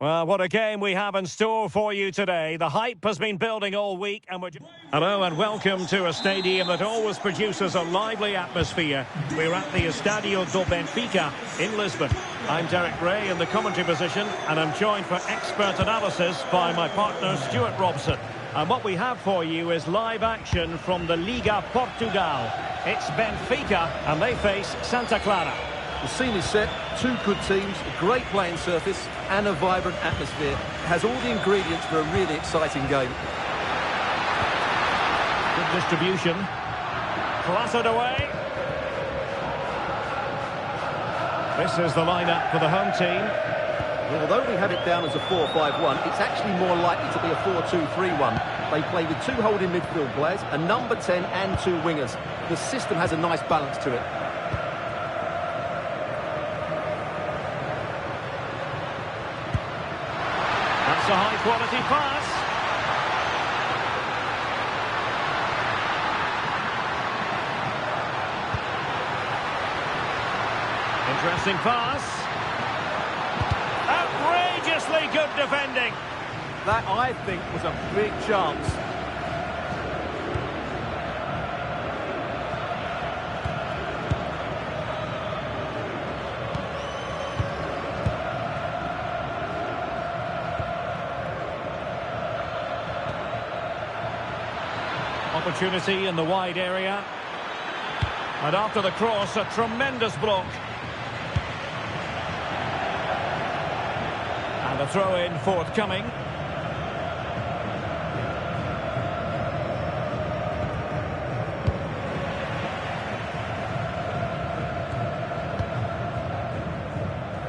Well, what a game we have in store for you today. The hype has been building all week and we're... Hello and welcome to a stadium that always produces a lively atmosphere. We're at the Estadio do Benfica in Lisbon. I'm Derek Ray in the commentary position and I'm joined for expert analysis by my partner Stuart Robson. And what we have for you is live action from the Liga Portugal. It's Benfica and they face Santa Clara. The scene is set, two good teams, a great playing surface and a vibrant atmosphere. It has all the ingredients for a really exciting game. Good distribution. Clattered away. This is the lineup for the home team. Well, although we have it down as a 4-5-1, it's actually more likely to be a 4-2-3-1. They play with two holding midfield players, a number 10 and two wingers. The system has a nice balance to it. That's a high-quality pass. Interesting pass. Outrageously good defending. That, I think, was a big chance. Opportunity in the wide area. And after the cross, a tremendous block. And a throw-in forthcoming.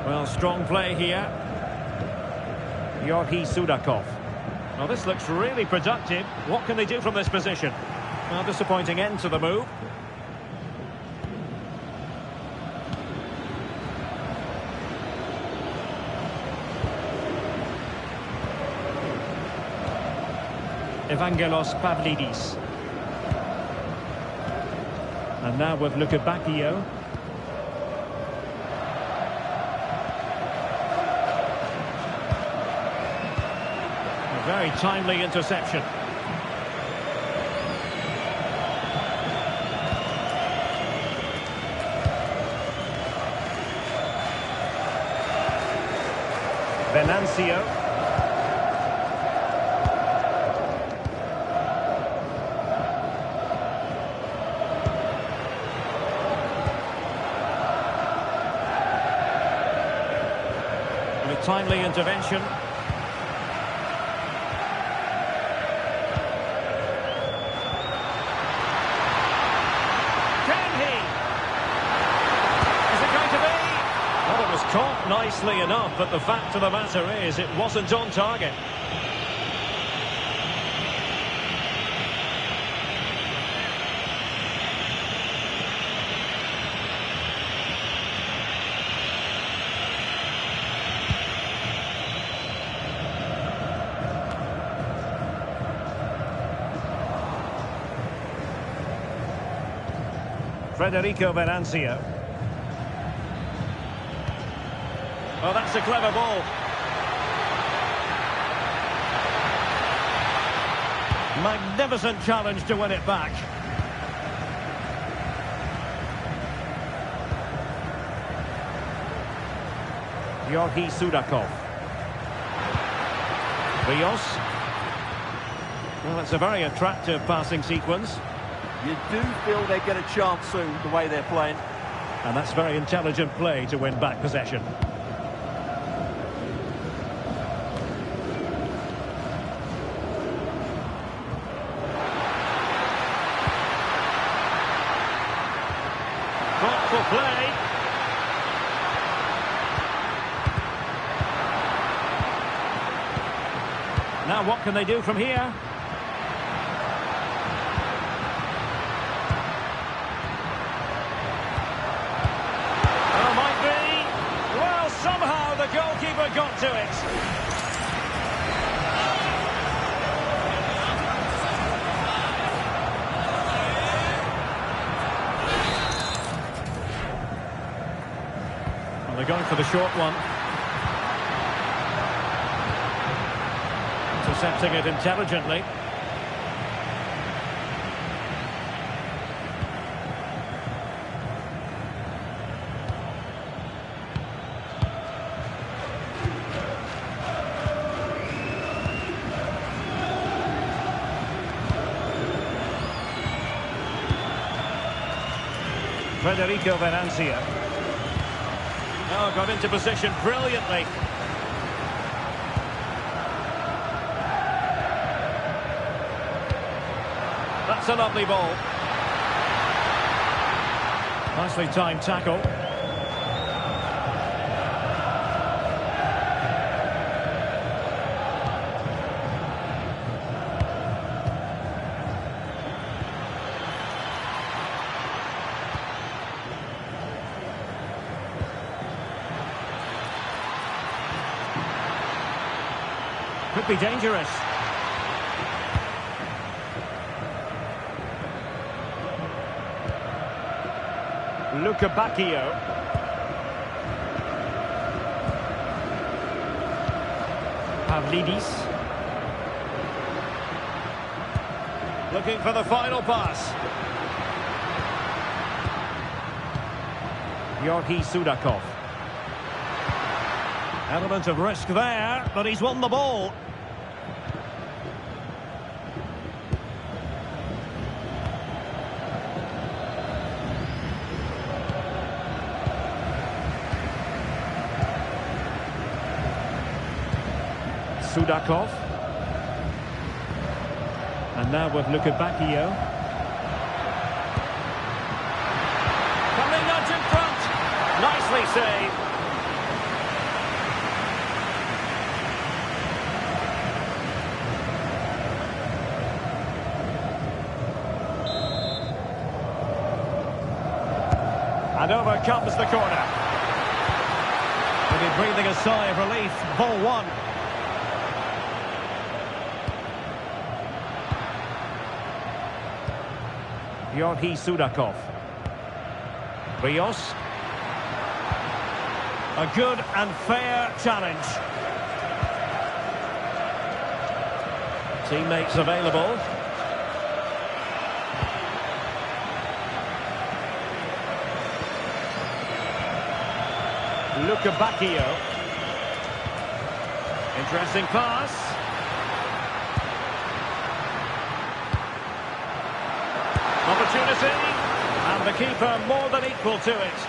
Well, strong play here. Yorgi Sudakov. Well, this looks really productive. What can they do from this position? Well, disappointing end to the move. Evangelos Pavlidis. And now with Luka Bacchio. A very timely interception. Venancio. And a timely intervention. Caught nicely enough, but the fact of the matter is it wasn't on target. Federico Venancio. Well, that's a clever ball. Magnificent challenge to win it back. Yorgi Sudakov. Rios. Well, it's a very attractive passing sequence. You do feel they get a chance soon, the way they're playing. And that's very intelligent play to win back possession. Thoughtful play. Now what can they do from here? Well, might be. Well, somehow the goalkeeper got to it. They're going for the short one. Intercepting it intelligently. Federico Venancio. Oh, got into position brilliantly. That's a lovely ball. Nicely timed tackle. Could be dangerous. Luca Bacchio. Pavlidis. Looking for the final pass. Georgi Sudakov. Element of risk there, but he's won the ball. Sudakov. And now with Luca Bacchio. Coming nudge in front. Nicely saved. And over comes the corner. Maybe breathing a sigh of relief. Ball one. Georgi Sudakov. Rios. A good and fair challenge. Teammates available. Luca Bacchio. Interesting pass. Opportunity, and the keeper more than equal to it.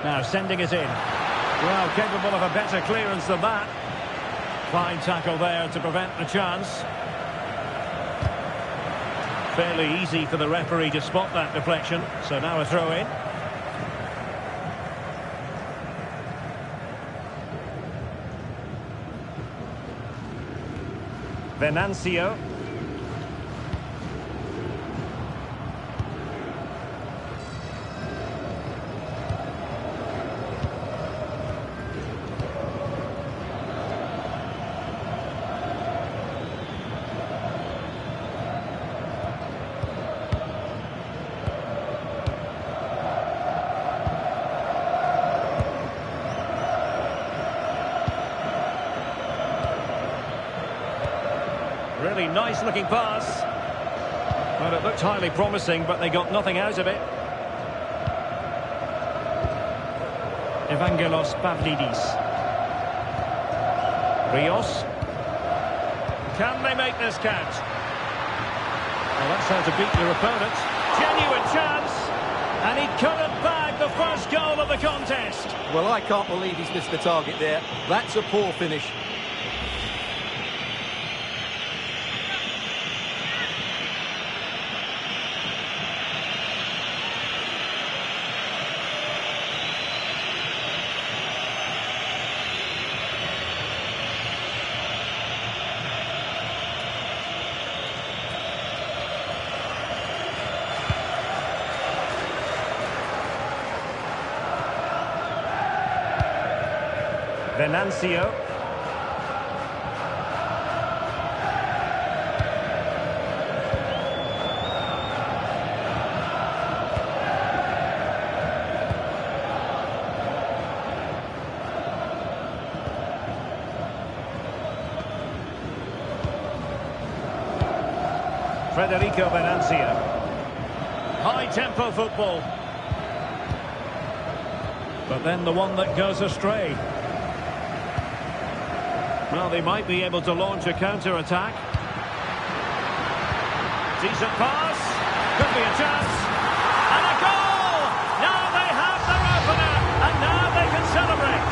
Now sending it in. Well, capable of a better clearance than that. Fine tackle there to prevent the chance. Fairly easy for the referee to spot that deflection. So now a throw in. Venancio. Really nice looking pass. Well, it looked highly promising, but they got nothing out of it. Evangelos Pavlidis. Rios. Can they make this count? Well, that's how to beat your opponent. Genuine chance. And he couldn't bag the first goal of the contest. Well, I can't believe he's missed the target there. That's a poor finish. Venancio. Federico Venancio. High-tempo football. But then the one that goes astray. Well, they might be able to launch a counter-attack. Decent pass. Could be a chance. And a goal! Now they have their opener. And now they can celebrate.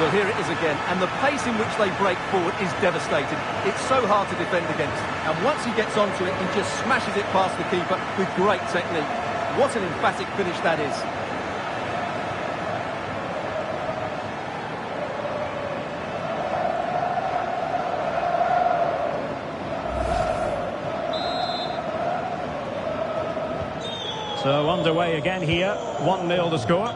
Well, here it is again, and the pace in which they break forward is devastating. It's so hard to defend against, and once he gets onto it, he just smashes it past the keeper with great technique. What an emphatic finish that is. So underway again here, 1-0 the score.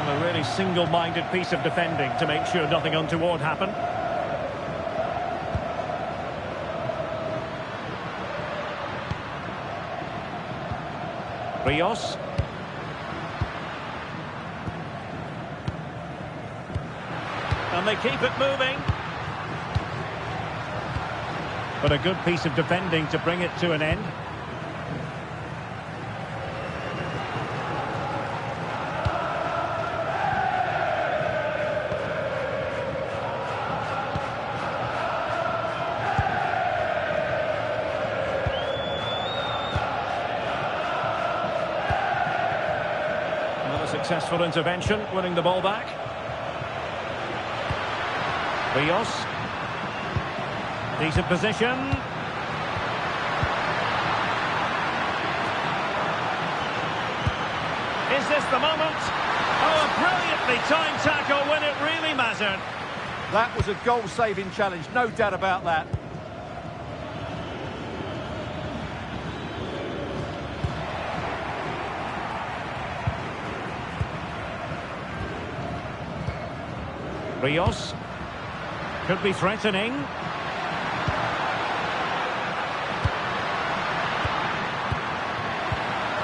A really single-minded piece of defending to make sure nothing untoward happened. Rios. And they keep it moving. But a good piece of defending to bring it to an end. Successful intervention, winning the ball back. Rios. Decent position. Is this the moment? Oh, a brilliantly timed tackle when it really mattered. That was a goal-saving challenge, no doubt about that. Rios could be threatening.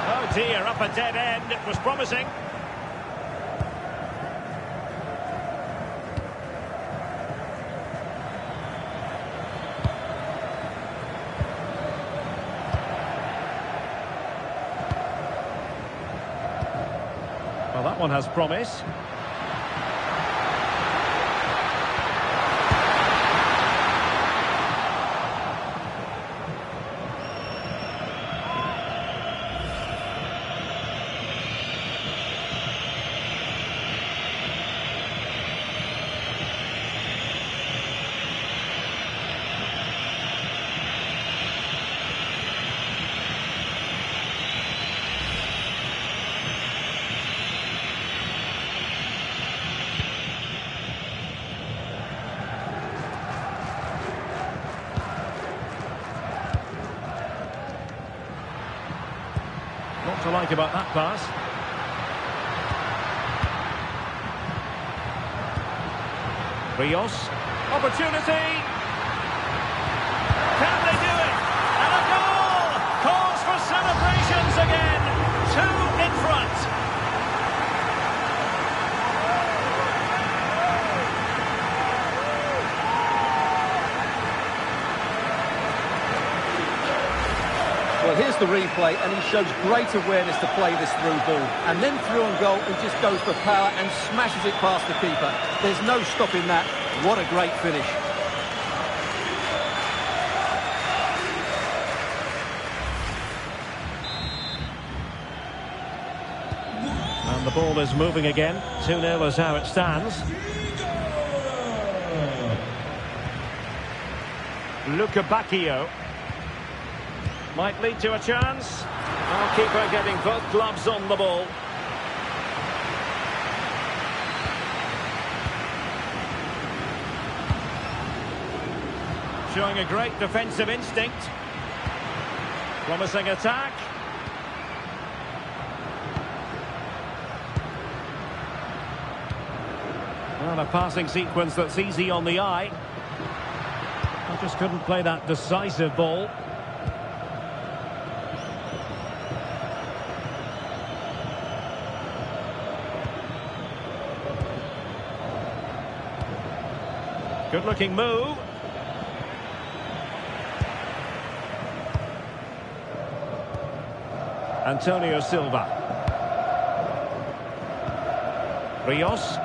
Oh dear, up a dead end. It was promising. Well, that one has promise. What to like about that pass? Rios. Opportunity. Can they do it? And a goal! Calls for celebrations again. 2 in front. Well, here's the replay, and he shows great awareness to play this through ball. And then through on goal, he just goes for power and smashes it past the keeper. There's no stopping that. What a great finish. And the ball is moving again. 2-0 is how it stands. Luca Bacchio. Might lead to a chance. Well, keeper getting both gloves on the ball. Showing a great defensive instinct. Promising attack. Well, a passing sequence that's easy on the eye. I just couldn't play that decisive ball. Good-looking move. Antonio Silva. Rios.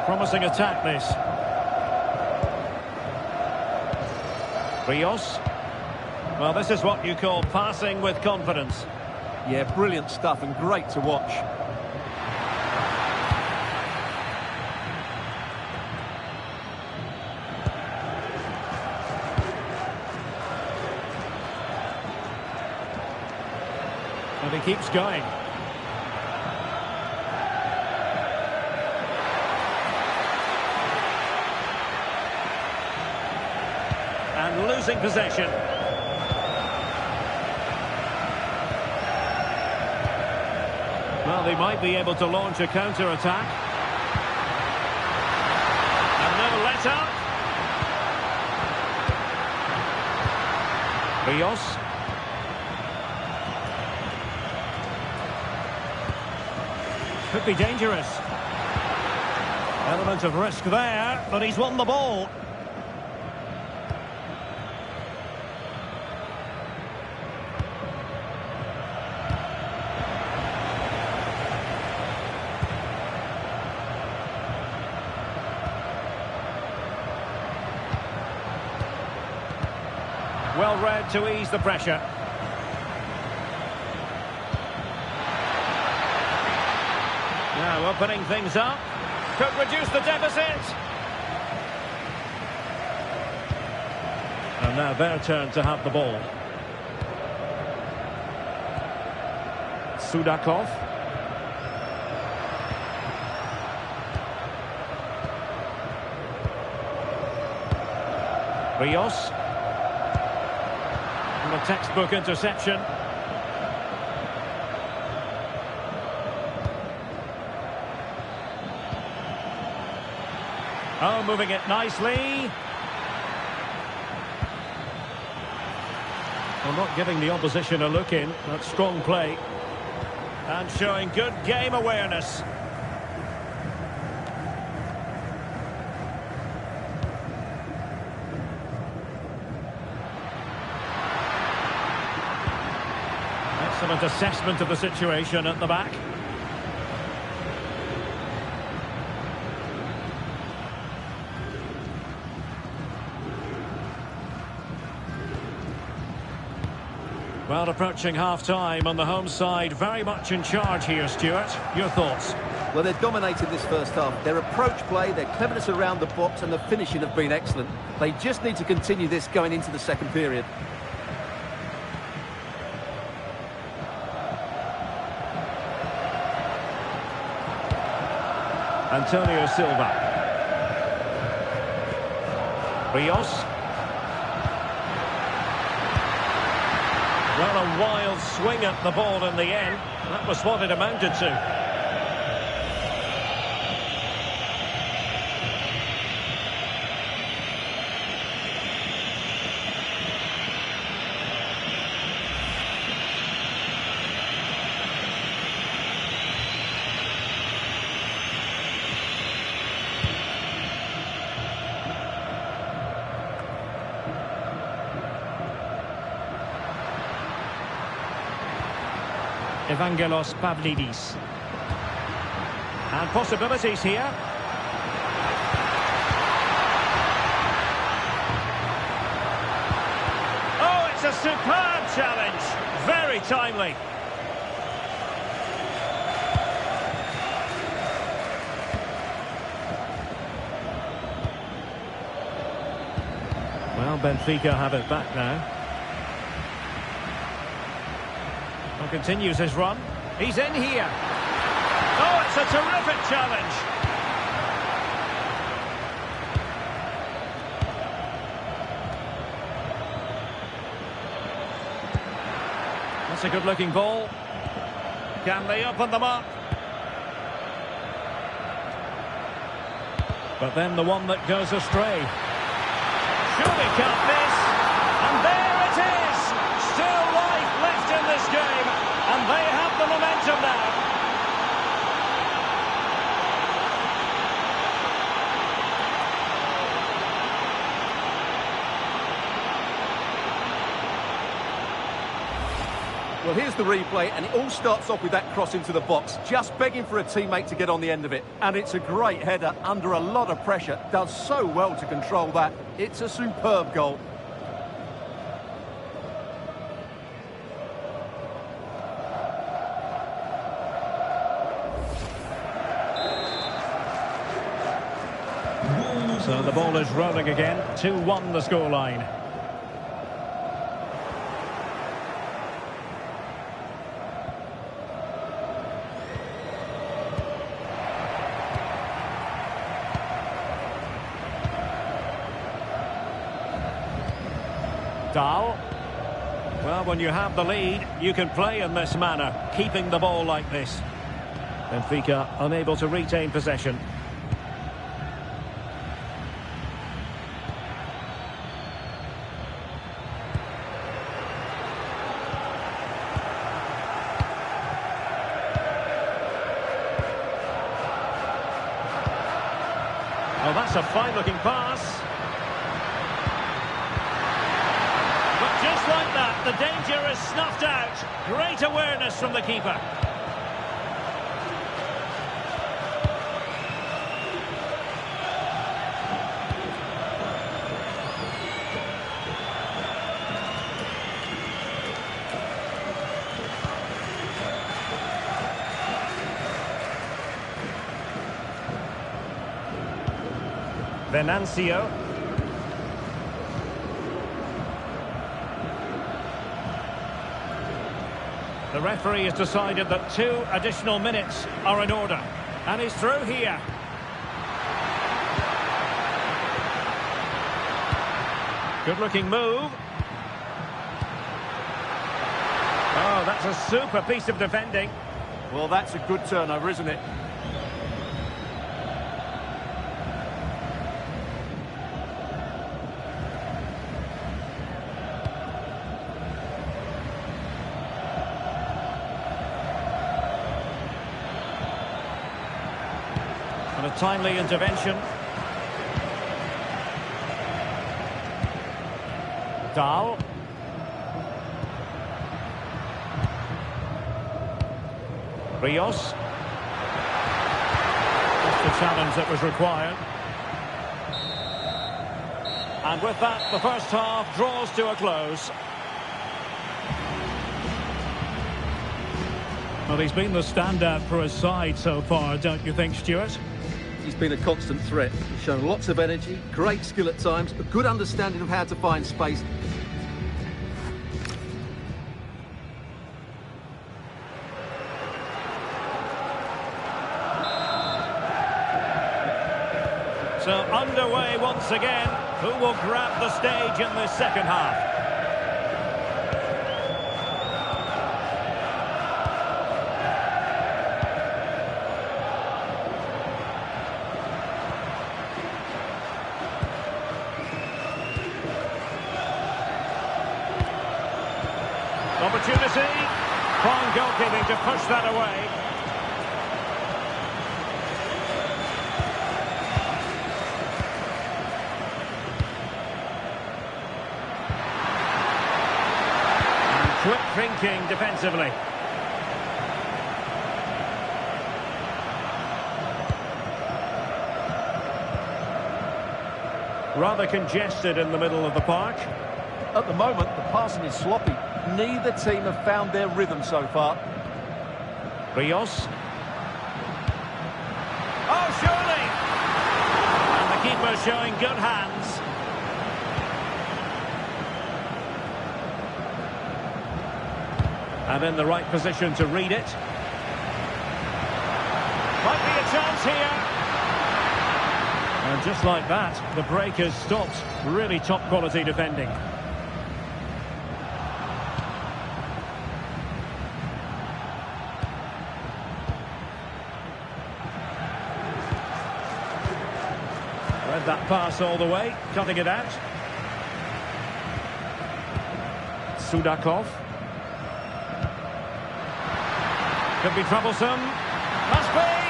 Promising attack, this. Rios. Well, this is what you call passing with confidence. Yeah, brilliant stuff and great to watch. And he keeps going. And losing possession. Well, they might be able to launch a counter-attack. And no let-up. Rios. Could be dangerous. Element of risk there, but he's won the ball. Well read to ease the pressure. Now opening things up. Could reduce the deficit. And now their turn to have the ball. Sudakov. Rios. And a textbook interception. Oh, moving it nicely. Well, not giving the opposition a look in. That's strong play. And showing good game awareness. Excellent assessment of the situation at the back. Well, approaching half-time on the home side, very much in charge here, Stuart. Your thoughts? Well, they've dominated this first half. Their approach play, their cleverness around the box and the finishing have been excellent. They just need to continue this going into the second period. Antonio Silva. Rios. Well, a wild swing at the ball in the end. That was what it amounted to. Evangelos Pavlidis. And possibilities here. Oh, it's a superb challenge. Very timely. Well, Benfica have it back now. Well, continues his run. He's in here. Oh, it's a terrific challenge. That's a good-looking ball. Can they open them up? But then the one that goes astray. Surely can't miss. And there it is. Still life left in this game. And they have the momentum now. Well, here's the replay, and it all starts off with that cross into the box, just begging for a teammate to get on the end of it. And it's a great header under a lot of pressure. Does so well to control that. It's a superb goal. So the ball is rolling again. 2-1 the scoreline. Dahl. Well, when you have the lead, you can play in this manner, keeping the ball like this. Benfica unable to retain possession. Oh, that's a fine-looking pass. Just like that, the danger is snuffed out. Great awareness from the keeper. Venancio. The referee has decided that 2 additional minutes are in order. And he's through here. Good-looking move. Oh, that's a super piece of defending. Well, that's a good turnover, isn't it? And a timely intervention. Dahl. Rios. Just the challenge that was required. And with that, the first half draws to a close. Well, he's been the standout for his side so far, don't you think, Stuart? He's been a constant threat. He's shown lots of energy, great skill at times, a good understanding of how to find space. So underway once again. Who will grab the stage in this second half? Opportunity. Fine goalkeeping to push that away. Quick thinking defensively. Rather congested in the middle of the park. At the moment, the passing is sloppy. Neither team have found their rhythm so far. Rios. Oh, surely! And the keeper showing good hands. And in the right position to read it. Might be a chance here. And just like that, the break has stopped. Really top quality defending. Read that pass all the way, cutting it out. Sudakov. Could be troublesome. Must be!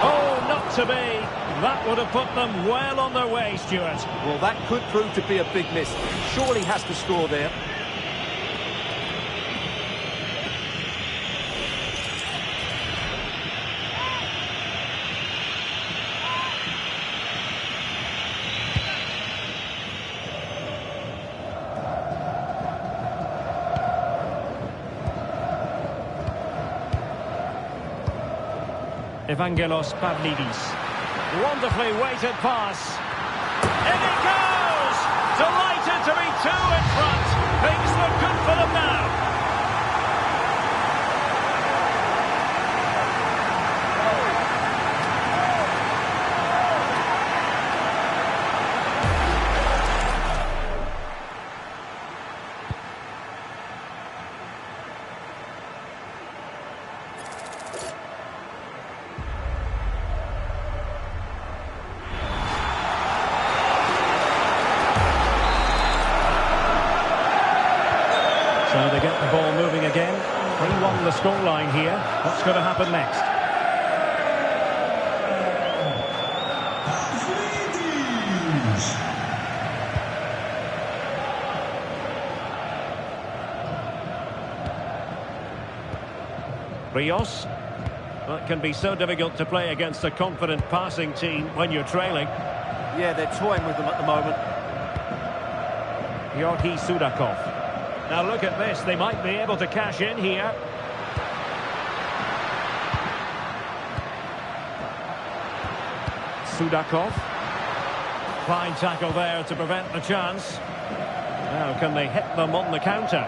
Oh, not to be. That would have put them well on their way, Stuart. Well, that could prove to be a big miss. Surely has to score there. Evangelos Pavlidis. Wonderfully weighted pass. In it goes! Delighted to be two in front. Things look good for them now. So they get the ball moving again. 3-1 the scoreline here. What's going to happen next? Rios. Well, it can be so difficult to play against a confident passing team when you're trailing. Yeah, they're toying with them at the moment. Georgi Sudakov. Now look at this, they might be able to cash in here. Sudakov. Fine tackle there to prevent the chance. Now can they hit them on the counter?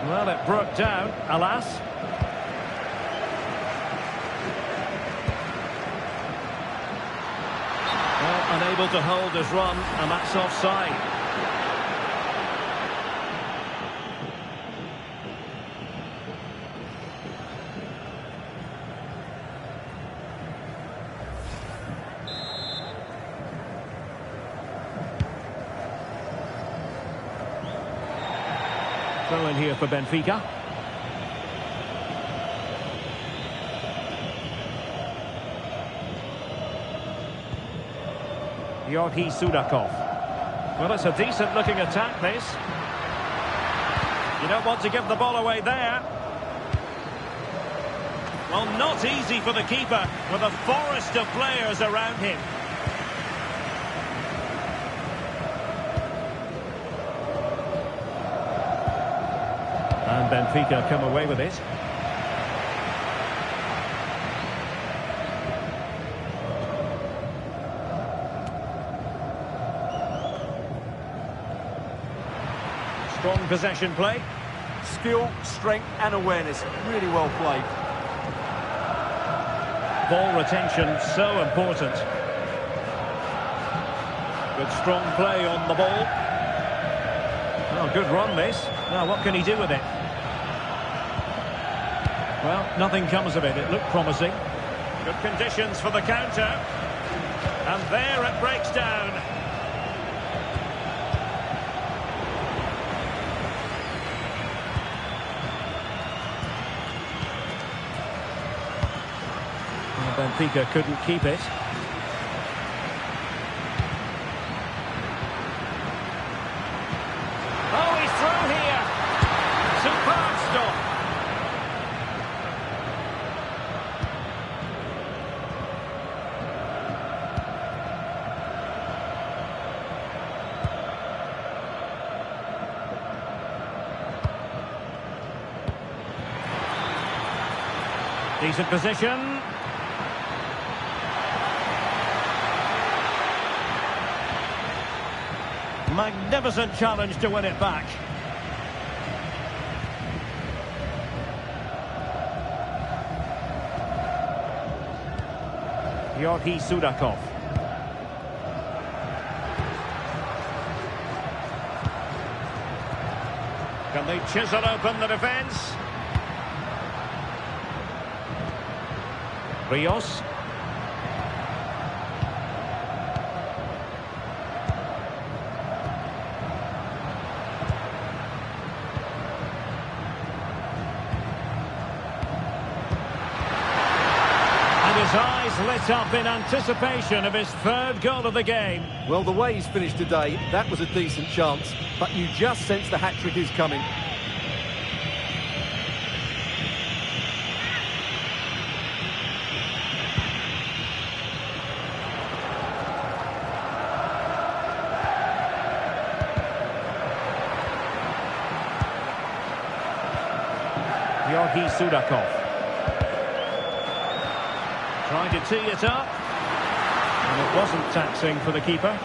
Well, it broke down, alas. Well, unable to hold his run, and that's offside. Throw in here for Benfica. Georgi Sudakov. Well, it's a decent looking attack, this. You don't want to give the ball away there. Well, not easy for the keeper with a forest of players around him. And Benfica come away with it. Strong possession play. Skill, strength and awareness. Really well played. Ball retention, so important. Good strong play on the ball. Oh, good run this. Now, what can he do with it? Well, nothing comes of it. It looked promising. Good conditions for the counter. And there it breaks down. Well, Benfica couldn't keep it. Oh, he's through here. Superb stop. Decent position. Magnificent challenge to win it back. Georgi Sudakov. Can they chisel open the defence? Rios. And his eyes lit up in anticipation of his third goal of the game. Well, the way he's finished today, that was a decent chance, but you just sense the hat-trick is coming. Georgi Sudakov. Trying to tee it up. And it wasn't taxing for the keeper.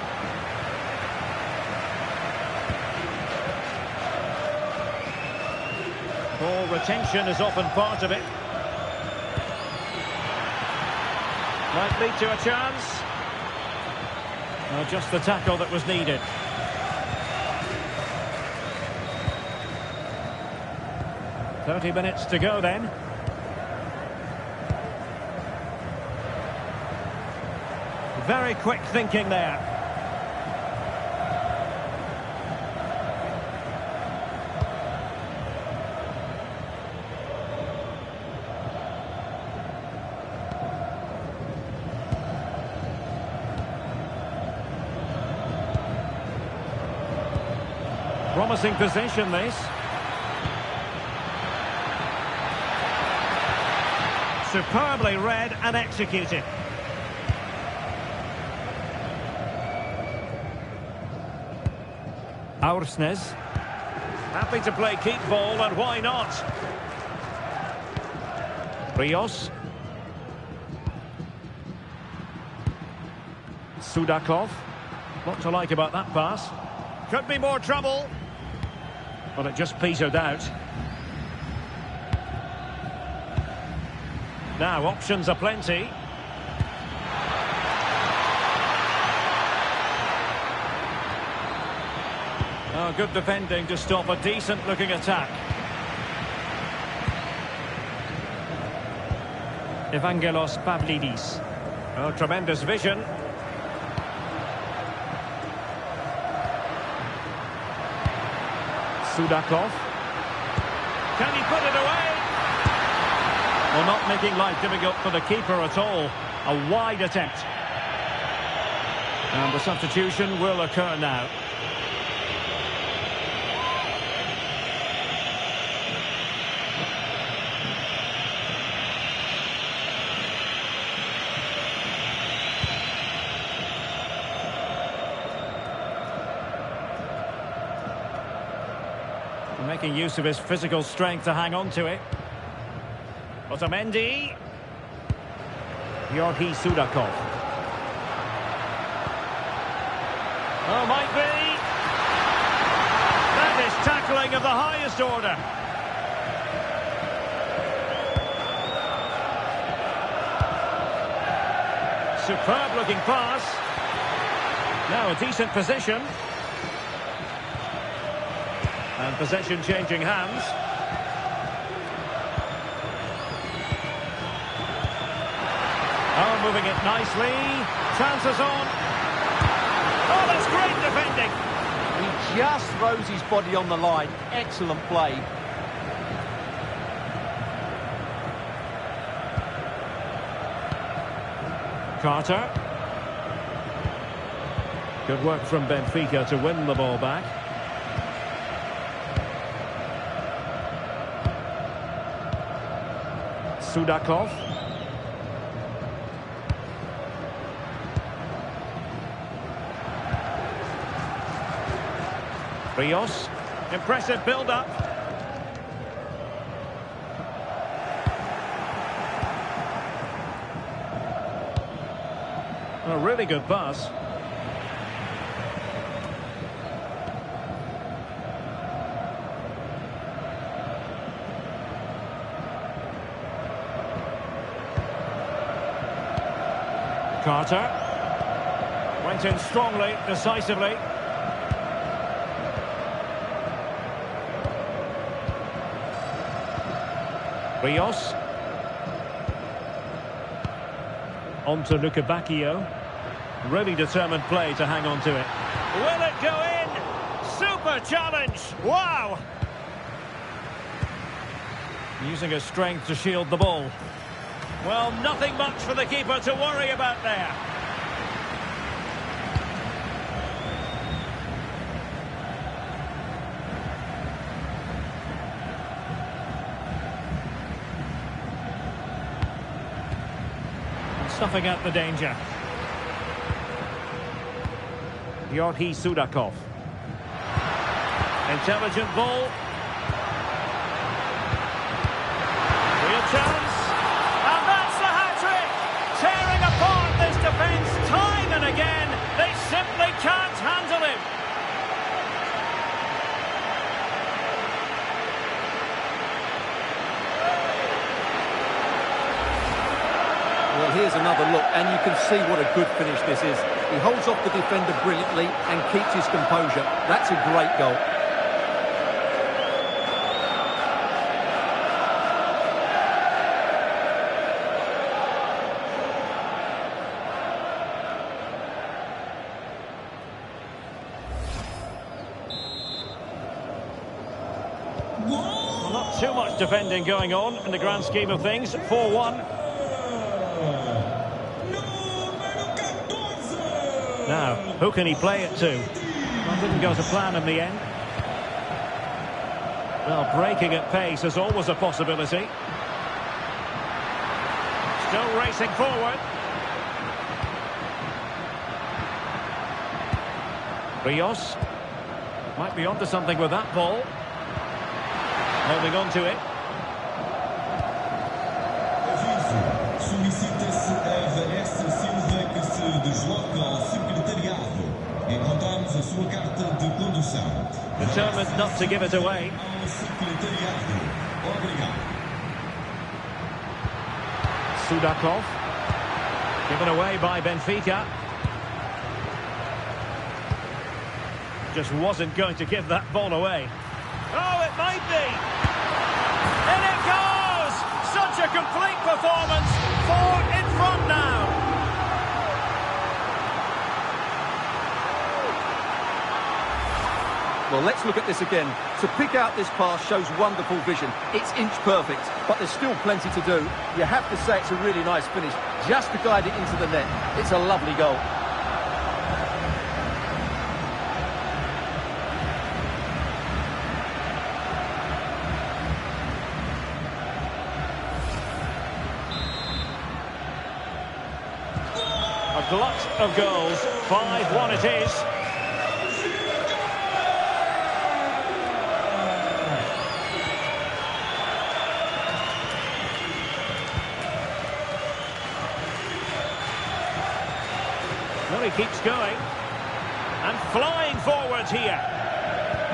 Ball retention is often part of it. Might lead to a chance. Just the tackle that was needed. "30 minutes to go then." Very quick thinking there. Promising position, this. Superbly read and executed. Aursnes. Happy to play keep ball, and why not? Rios. Sudakov. What to like about that pass. Could be more trouble. But it just petered out. Now, options are plenty. Oh, good defending to stop a decent-looking attack. Evangelos Pavlidis. Oh, tremendous vision. Sudakov. Can he put it away? Well, not making life difficult for the keeper at all. A wide attempt. And the substitution will occur now. Making use of his physical strength to hang on to it. Otamendi. Georgi Sudakov. Oh, might be. That is tackling of the highest order. Superb looking pass. Now a decent position. And possession changing hands. Oh, moving it nicely. Chances on. Oh, that's great defending. He just throws his body on the line. Excellent play. Carter. Good work from Benfica to win the ball back. Sudakov. Rios. Impressive build-up. A really good pass. Carter. Went in strongly, decisively. Rios. On to Lukebakio. Really determined play to hang on to it. Will it go in? Super challenge! Wow! Using his strength to shield the ball. Well, nothing much for the keeper to worry about there. Stuffing out the danger. Georgi Sudakov. Intelligent ball. Real chance. And that's the hat-trick! Tearing apart this defence time and again. They simply can't handle him. Well, here's another look, and you can see what a good finish this is. He holds off the defender brilliantly and keeps his composure. That's a great goal. Well, not too much defending going on in the grand scheme of things. 4-1. Now, who can he play it to? Well, didn't go to plan in the end. Well, breaking at pace is always a possibility. Still racing forward. Rios. Might be onto something with that ball. Holding on to it. Solicita-se a Vanessa Silva que se desloca ao secretariado. Encontramos a sua carta de condução. Determined not to give it away. Ao secretariado. Obrigado. Sudakov. Given away by Benfica. Just wasn't going to give that ball away. Oh, it might be. In it goes! Such a complete performance. 4 in front now. Well, let's look at this again. To pick out this pass shows wonderful vision. It's inch perfect, but there's still plenty to do. You have to say it's a really nice finish, just to guide it into the net. It's a lovely goal. A glut of goals. 5-1 it is. Well, he keeps going. And flying forwards here.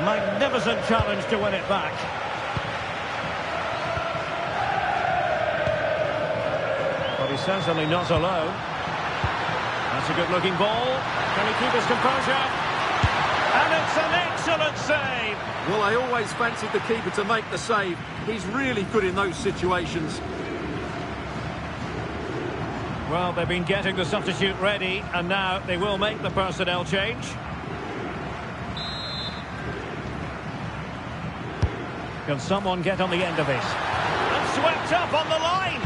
Magnificent challenge to win it back. But he's certainly not alone. That's a good-looking ball. Can he keep his composure? And it's an excellent save. Well, I always fancied the keeper to make the save. He's really good in those situations. Well, they've been getting the substitute ready, and now they will make the personnel change. Can someone get on the end of this? And swept up on the line.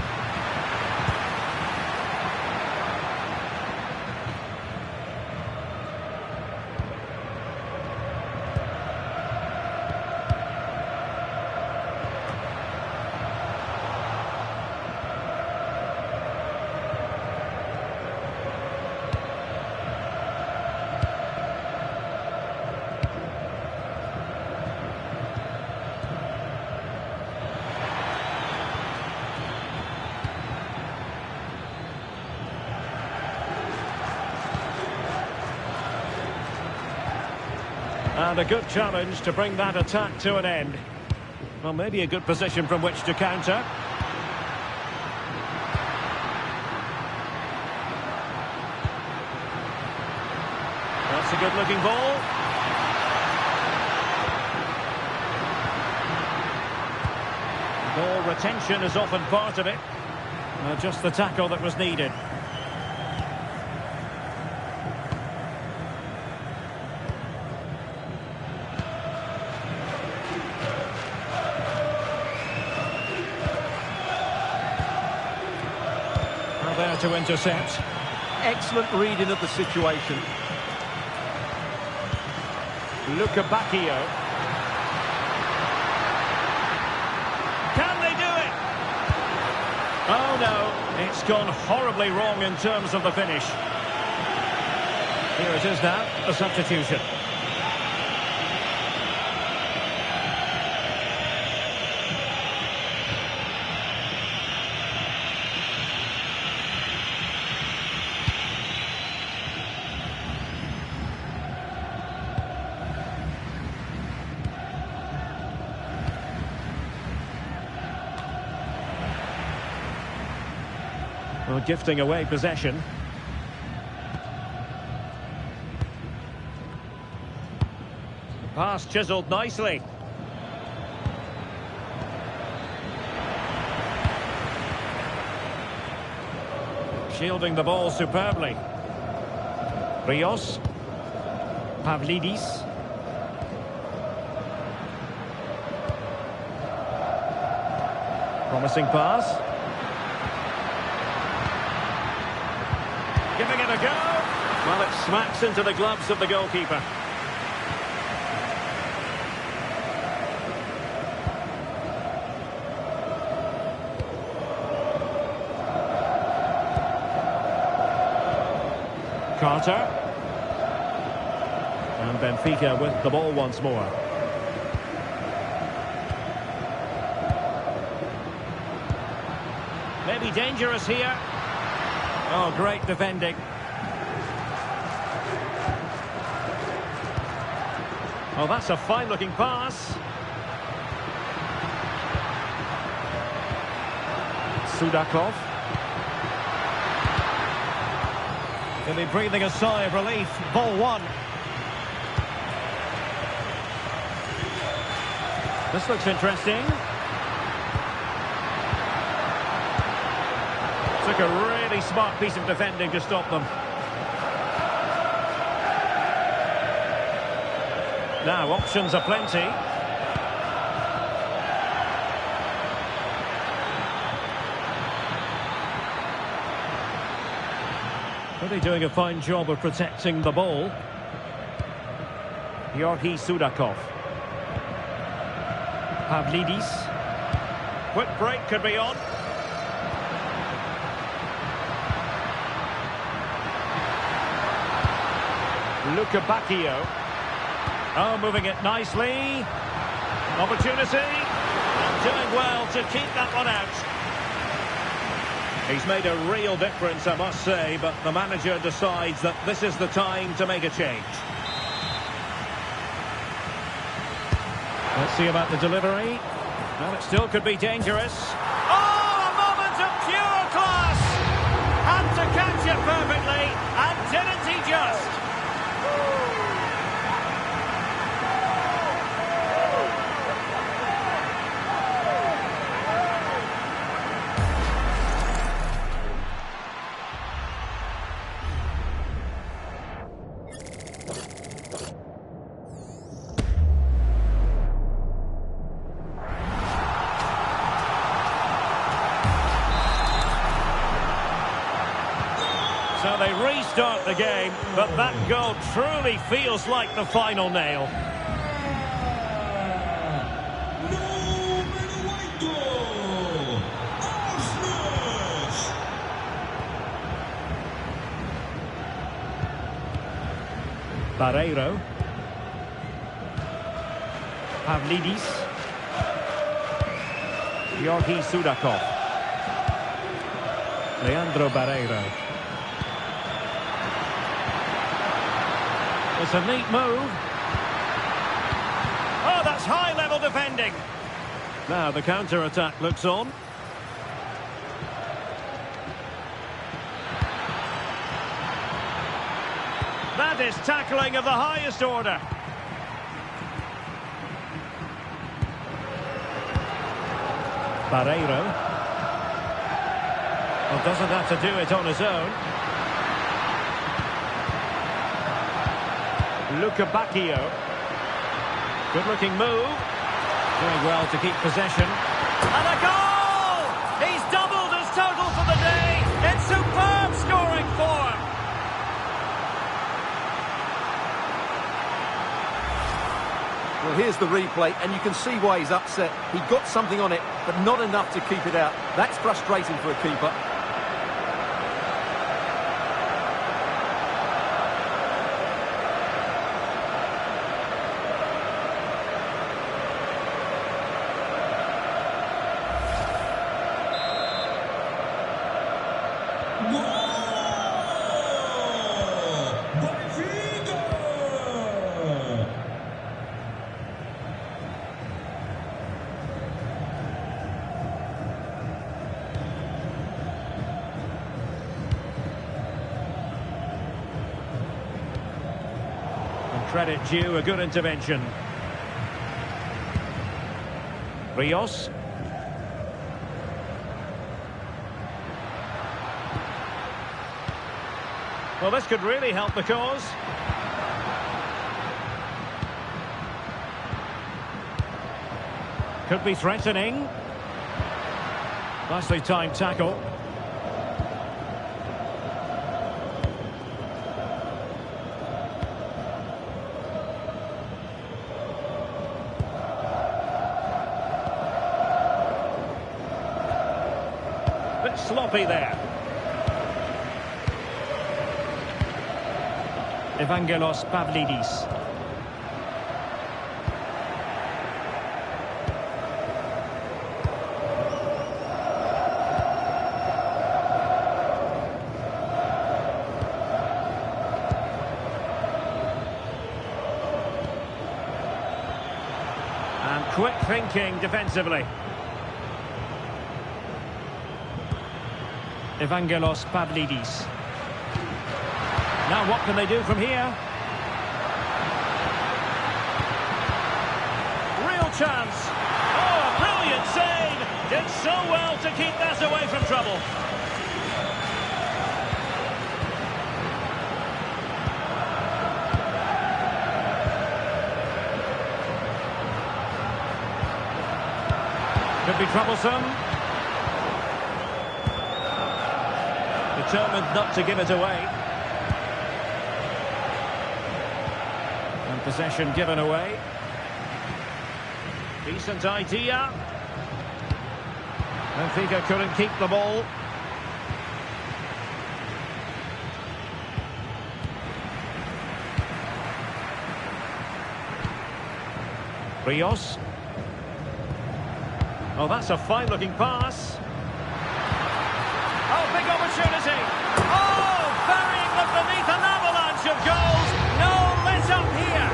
And a good challenge to bring that attack to an end. Well, maybe a good position from which to counter. good-looking ball. Ball retention is often part of it. Just the tackle that was needed. Well, there to intercept. Excellent reading of the situation. Luca Bacchio. Can they do it? Oh no, it's gone horribly wrong in terms of the finish. Here it is now, a substitution. Well, gifting away possession. Pass chiselled nicely. Shielding the ball superbly. Rios. Pavlidis. Promising pass. Giving it a go. Well, it smacks into the gloves of the goalkeeper. Carter. And Benfica with the ball once more. Maybe dangerous here. Oh, great defending. Oh, that's a fine-looking pass. Sudakov. He'll be breathing a sigh of relief. Ball one. This looks interesting. Took a really smart piece of defending to stop them. Now, options are plenty. Really doing a fine job of protecting the ball. Georgi Sudakov. Pavlidis. Quick break could be on. Luca Bacchio. Oh, moving it nicely. Opportunity. And doing well to keep that one out. He's made a real difference, I must say, but the manager decides that this is the time to make a change. Let's see about the delivery. Well, it still could be dangerous. Oh, a moment of pure class! Had to catch it perfectly, and didn't he just? So they restart the game, but that goal truly feels like the final nail. Barreiro. Pavlidis. Georgi Sudakov. Leandro Barreiro. It's a neat move. Oh, that's high-level defending. Now the counter-attack looks on. That Fitness tackling of the highest order. Barreiro. Well, doesn't have to do it on his own. Luca Bacchio. Good-looking move. Doing well to keep possession. And a goal! He's doubled his total for the day. It's superb scoring form. Well, here's the replay, and you can see why he's upset. He got something on it, but not enough to keep it out. That's frustrating for a keeper. Credit due, a good intervention. Rios. Well, this could really help the cause. Could be threatening. Nicely timed tackle. Bit sloppy there. Evangelos Pavlidis. And quick thinking defensively. Evangelos Pavlidis. Now what can they do from here? Real chance. Oh, a brilliant save. Did so well to keep that away from trouble. Could be troublesome. Determined not to give it away. And possession given away. Decent idea. Benfica couldn't keep the ball. Rios. Oh, that's a fine-looking pass. Oh, big opportunity. Oh, burying them beneath an avalanche of goals. No let-up here.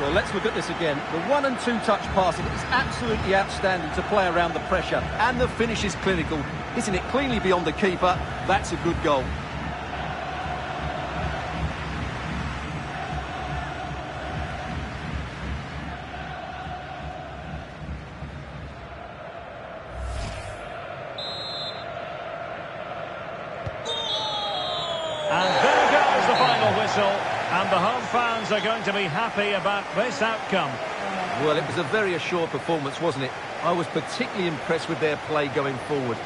Well, let's look at this again. The 1- and 2-touch passing is absolutely outstanding to play around the pressure. And the finish is clinical. Hitting it cleanly beyond the keeper. That's a good goal. And there goes the final whistle. And the home fans are going to be happy about this outcome. Well, it was a very assured performance, wasn't it? I was particularly impressed with their play going forward.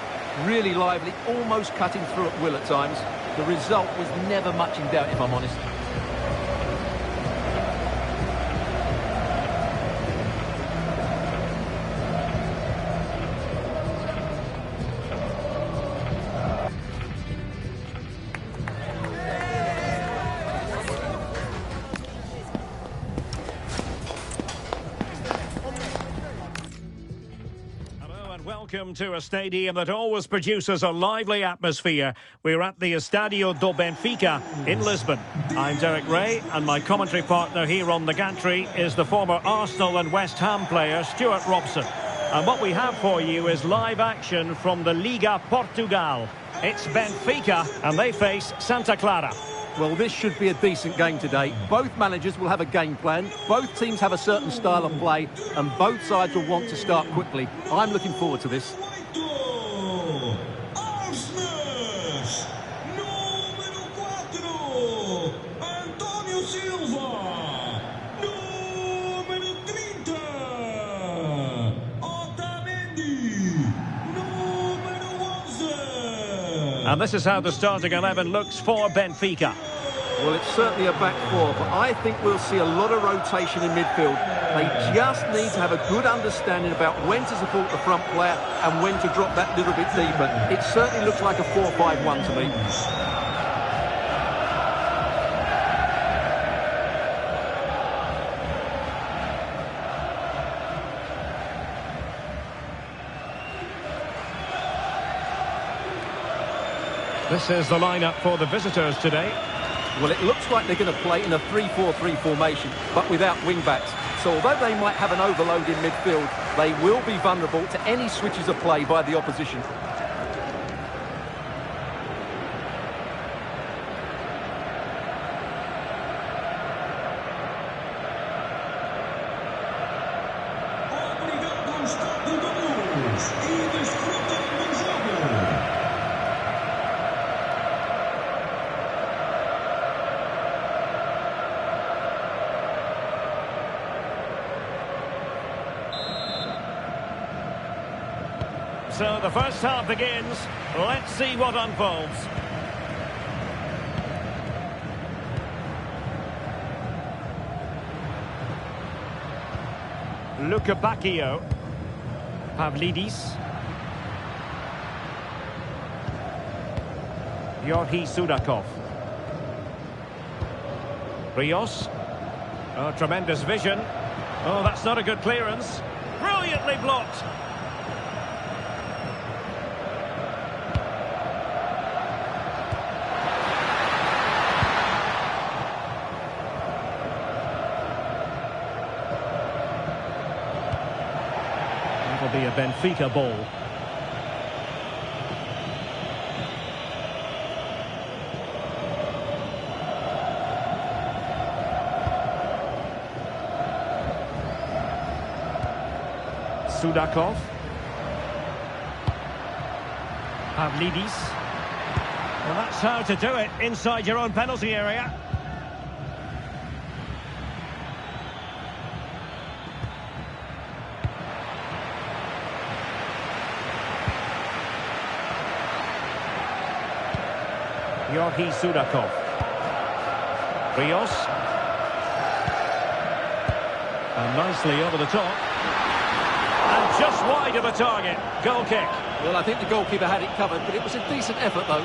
Really lively, almost cutting through at will at times. The result was never much in doubt, if I'm honest. Welcome welcome to a stadium that always produces a lively atmosphere. We're at the Estadio do Benfica in Lisbon. I'm Derek Ray, and my commentary partner here on the gantry is the former Arsenal and West Ham player Stuart Robson. And what we have for you is live action from the Liga Portugal. It's Benfica, and they face Santa Clara. Well, this should be a decent game today. Both managers will have a game plan. Both teams have a certain style of play, and both sides will want to start quickly. I'm looking forward to this. And this is how the starting 11 looks for Benfica. Well, it's certainly a back four, but I think we'll see a lot of rotation in midfield. They just need to have a good understanding about when to support the front player and when to drop that little bit deeper. It certainly looks like a 4-5-1 to me. This is the lineup for the visitors today. Well, it looks like they're going to play in a 3-4-3 formation, but without wing-backs. So although they might have an overload in midfield, they will be vulnerable to any switches of play by the opposition. So the first half begins. Let's see what unfolds. Luka Bacchio. Pavlidis. Yorgi Sudakov. Rios. Oh, tremendous vision. Oh, that's not a good clearance. Brilliantly blocked. Be a Benfica ball. Sudakov. Pavlidis. Well, that's how to do it inside your own penalty area. Yorgi Sudakov. Rios. And nicely over the top. And just wide of the target. Goal kick. Well, I think the goalkeeper had it covered, but it was a decent effort, though.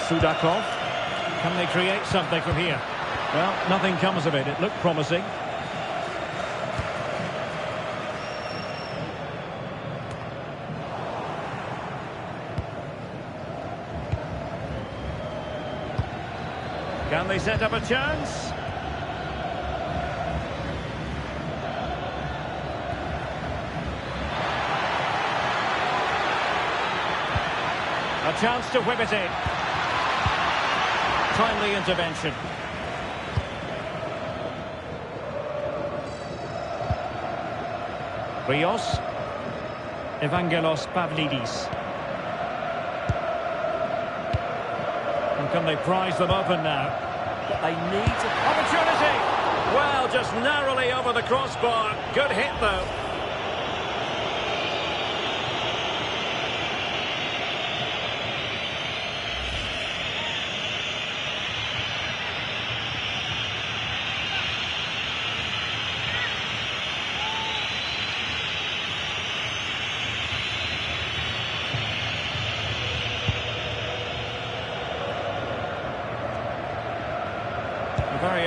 Sudakov. Can they create something from here? Well, nothing comes of it. It looked promising. Can they set up a chance? A chance to whip it in. Timely intervention. Rios. Evangelos Pavlidis. And can they prize them open now? But they need to... Opportunity! Well, just narrowly over the crossbar. Good hit, though.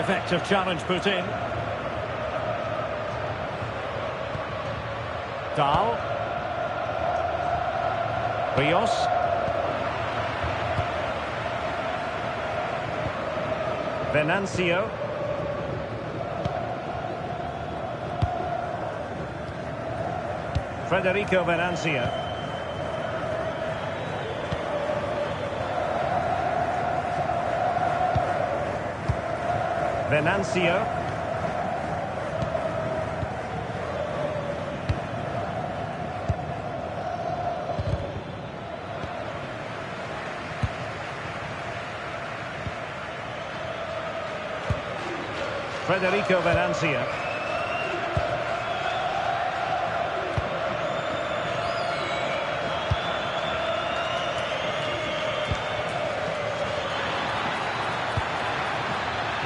effective challenge put in. Dahl. Rios. Venancio. Federico Venancio. Venancio. Federico Venancio.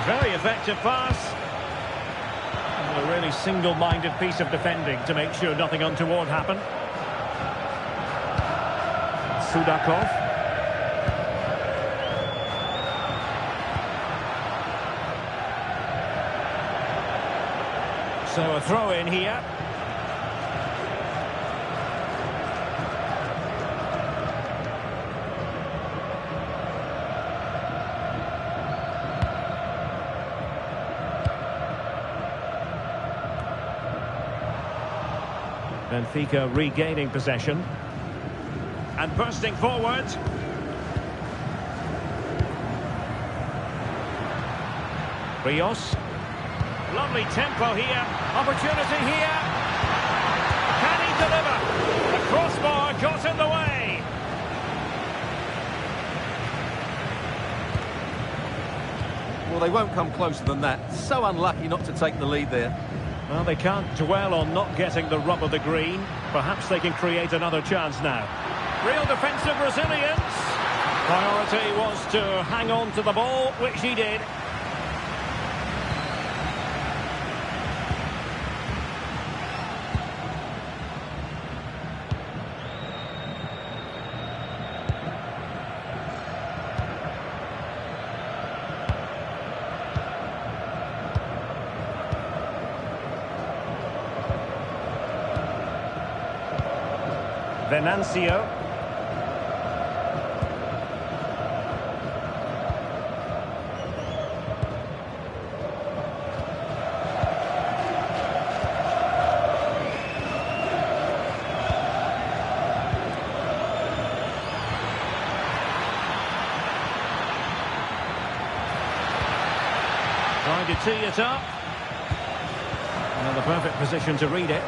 Very effective pass. And a really single-minded piece of defending to make sure nothing untoward happened. Sudakov. So a throw in here. Benfica regaining possession. And bursting forward. Rios. Lovely tempo here. Opportunity here. Can he deliver? The crossbar got in the way. Well, they won't come closer than that. So unlucky not to take the lead there. Well, they can't dwell on not getting the rub of the green. Perhaps they can create another chance now. Real defensive resilience. Priority was to hang on to the ball, which he did. Venancio. Trying to tee it up. And the perfect position to read it.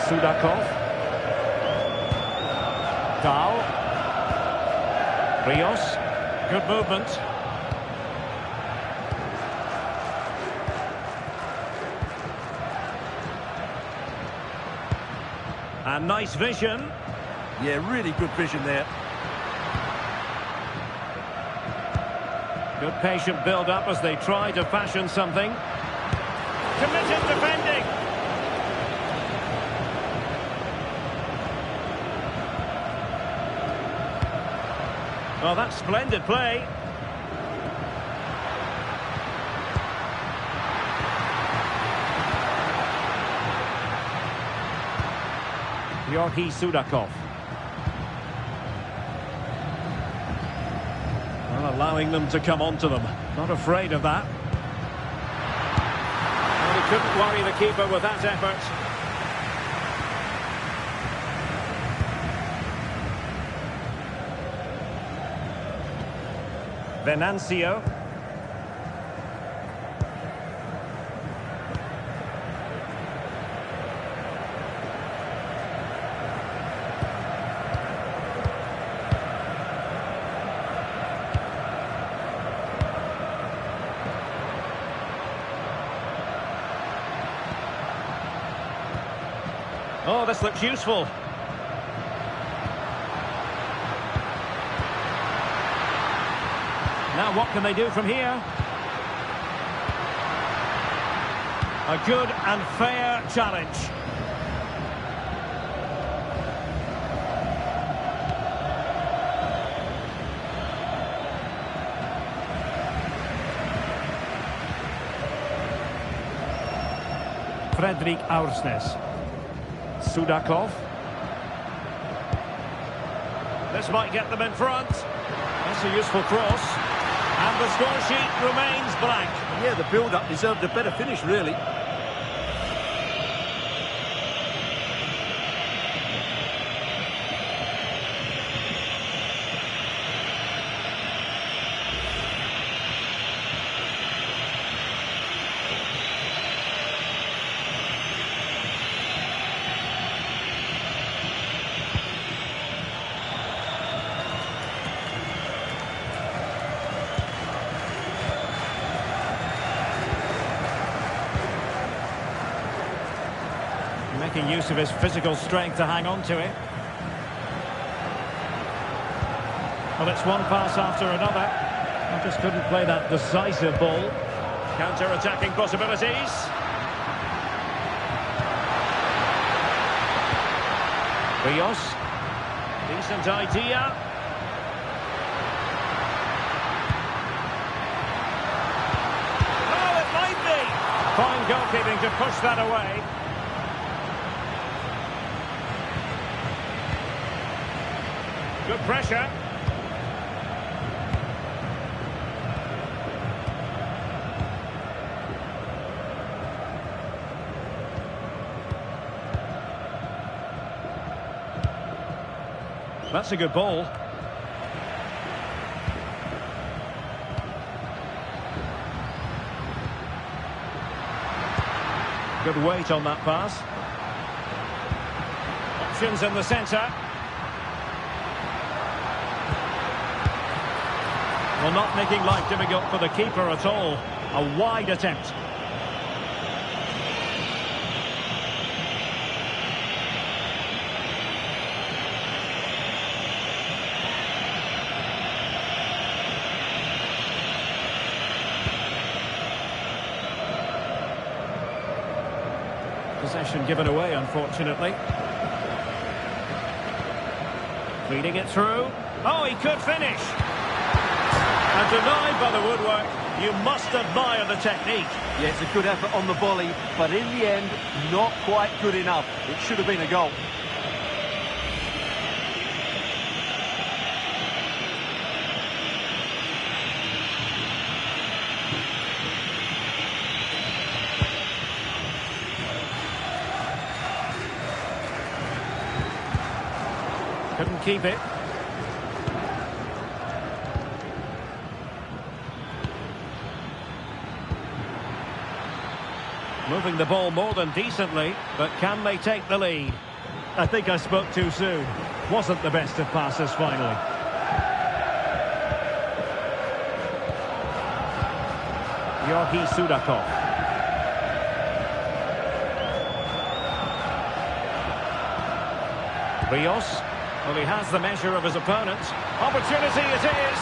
Sudakov. Dahl. Rios. Good movement. And nice vision. Yeah, really good vision there. Good patient build-up as they try to fashion something. Committed defending. Well, that's splendid play. Georgi Sudakov. Well, allowing them to come onto them. Not afraid of that. Well, he couldn't worry the keeper with that effort. Venancio. Oh, this looks useful. Now what can they do from here? A good and fair challenge. Fredrik Aursnes. Sudakov. This might get them in front. That's a useful cross. And the score sheet remains blank. Yeah, the build-up deserved a better finish, really. Making use of his physical strength to hang on to it. Well, it's one pass after another. I just couldn't play that decisive ball. Counter-attacking possibilities. Rios. Decent idea. Oh, it might be. Fine goalkeeping to push that away. Good pressure. That's a good ball. Good weight on that pass. Options in the centre. Well, not making life difficult for the keeper at all. A wide attempt. Possession given away, unfortunately. Feeding it through. Oh, he could finish. And denied by the woodwork. You must admire the technique. Yeah, it's a good effort on the volley, but in the end, not quite good enough. It should have been a goal. Couldn't keep it. Moving the ball more than decently, but can they take the lead? I think I spoke too soon. Wasn't the best of passes finally. Georgi Sudakov. Rios. Well, he has the measure of his opponent. Opportunity it is.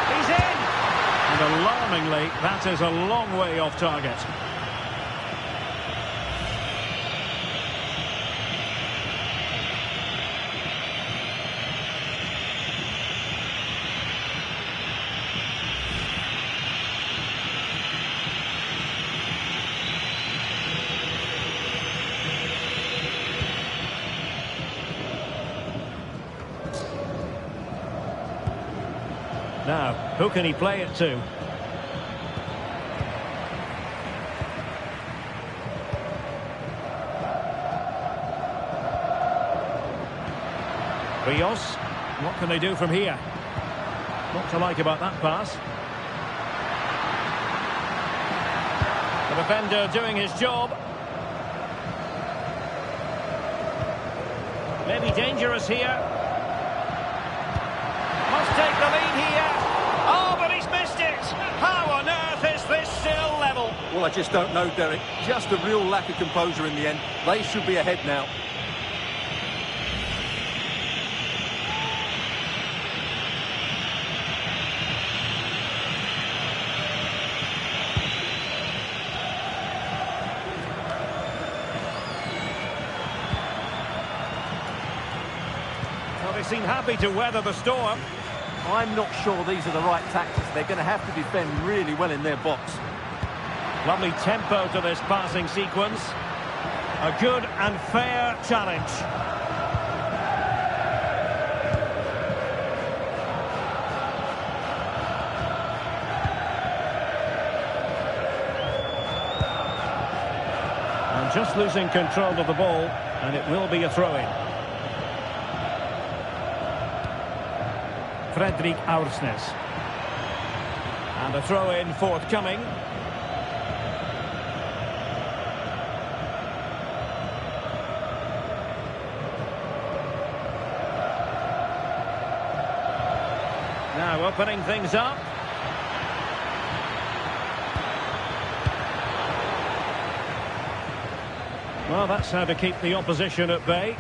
He's in! And alarmingly, that is a long way off target. Now, who can he play it to? Rios, what can they do from here? What to like about that pass? The defender doing his job. Maybe dangerous here. Must take the lead here. Oh, but he's missed it. How on earth is this still level? Well, I just don't know, Derek. Just a real lack of composure in the end. They should be ahead now. Well, they seem happy to weather the storm. I'm not sure these are the right tactics. They're going to have to defend really well in their box. Lovely tempo to this passing sequence. A good and fair challenge. And just losing control of the ball, and it will be a throw-in. Fredrik Aursnes. And a throw-in forthcoming. Now opening things up. Well, that's how to keep the opposition at bay.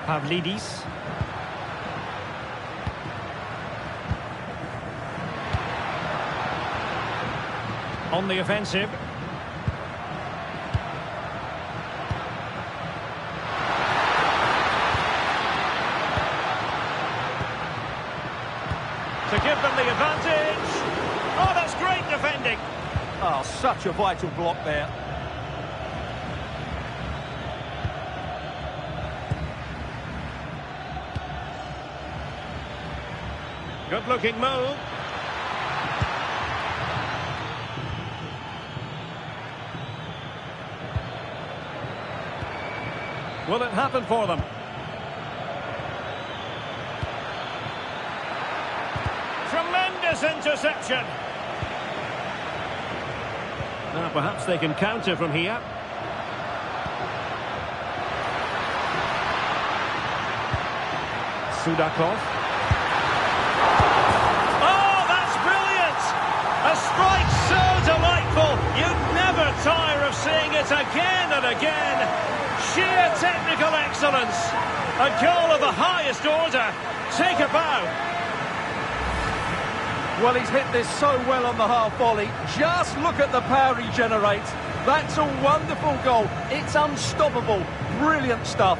Pavlidis. On the offensive. To give them the advantage. Oh, that's great defending. Oh, such a vital block there. Good-looking move. Will it happen for them? Tremendous interception. Now perhaps they can counter from here. Sudakov. Oh, that's brilliant! A strike so delightful, you'd never tire of seeing it again and again. Sheer technical excellence. A goal of the highest order. Take a bow. Well, he's hit this so well on the half volley. Just look at the power he generates. That's a wonderful goal. It's unstoppable. Brilliant stuff.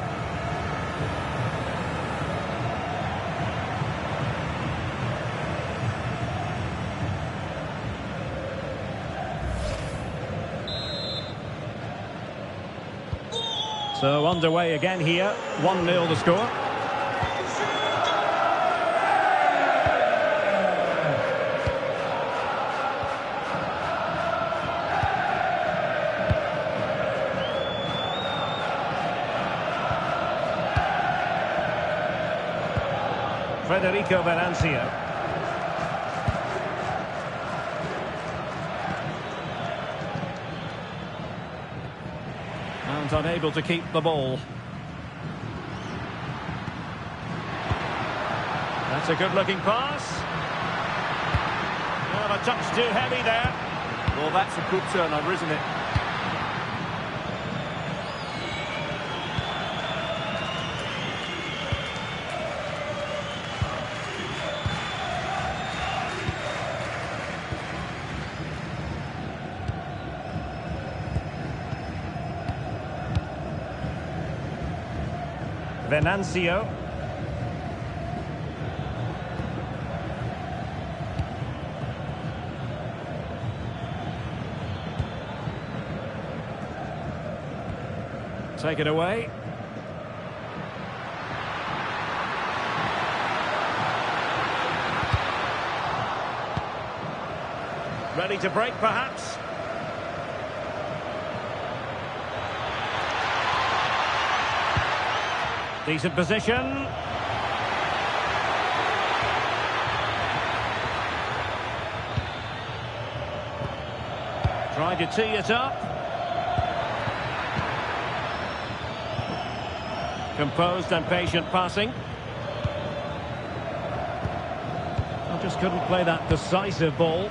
So underway again here. 1-0 the score. Federico Venancio. And unable to keep the ball. That's a good-looking pass. Well, a touch too heavy there. Well, that's a good turnover, isn't it? Venancio. Take it away. Ready to break, perhaps. Decent position. Tried to tee it up. Composed and patient passing. I just couldn't play that decisive ball.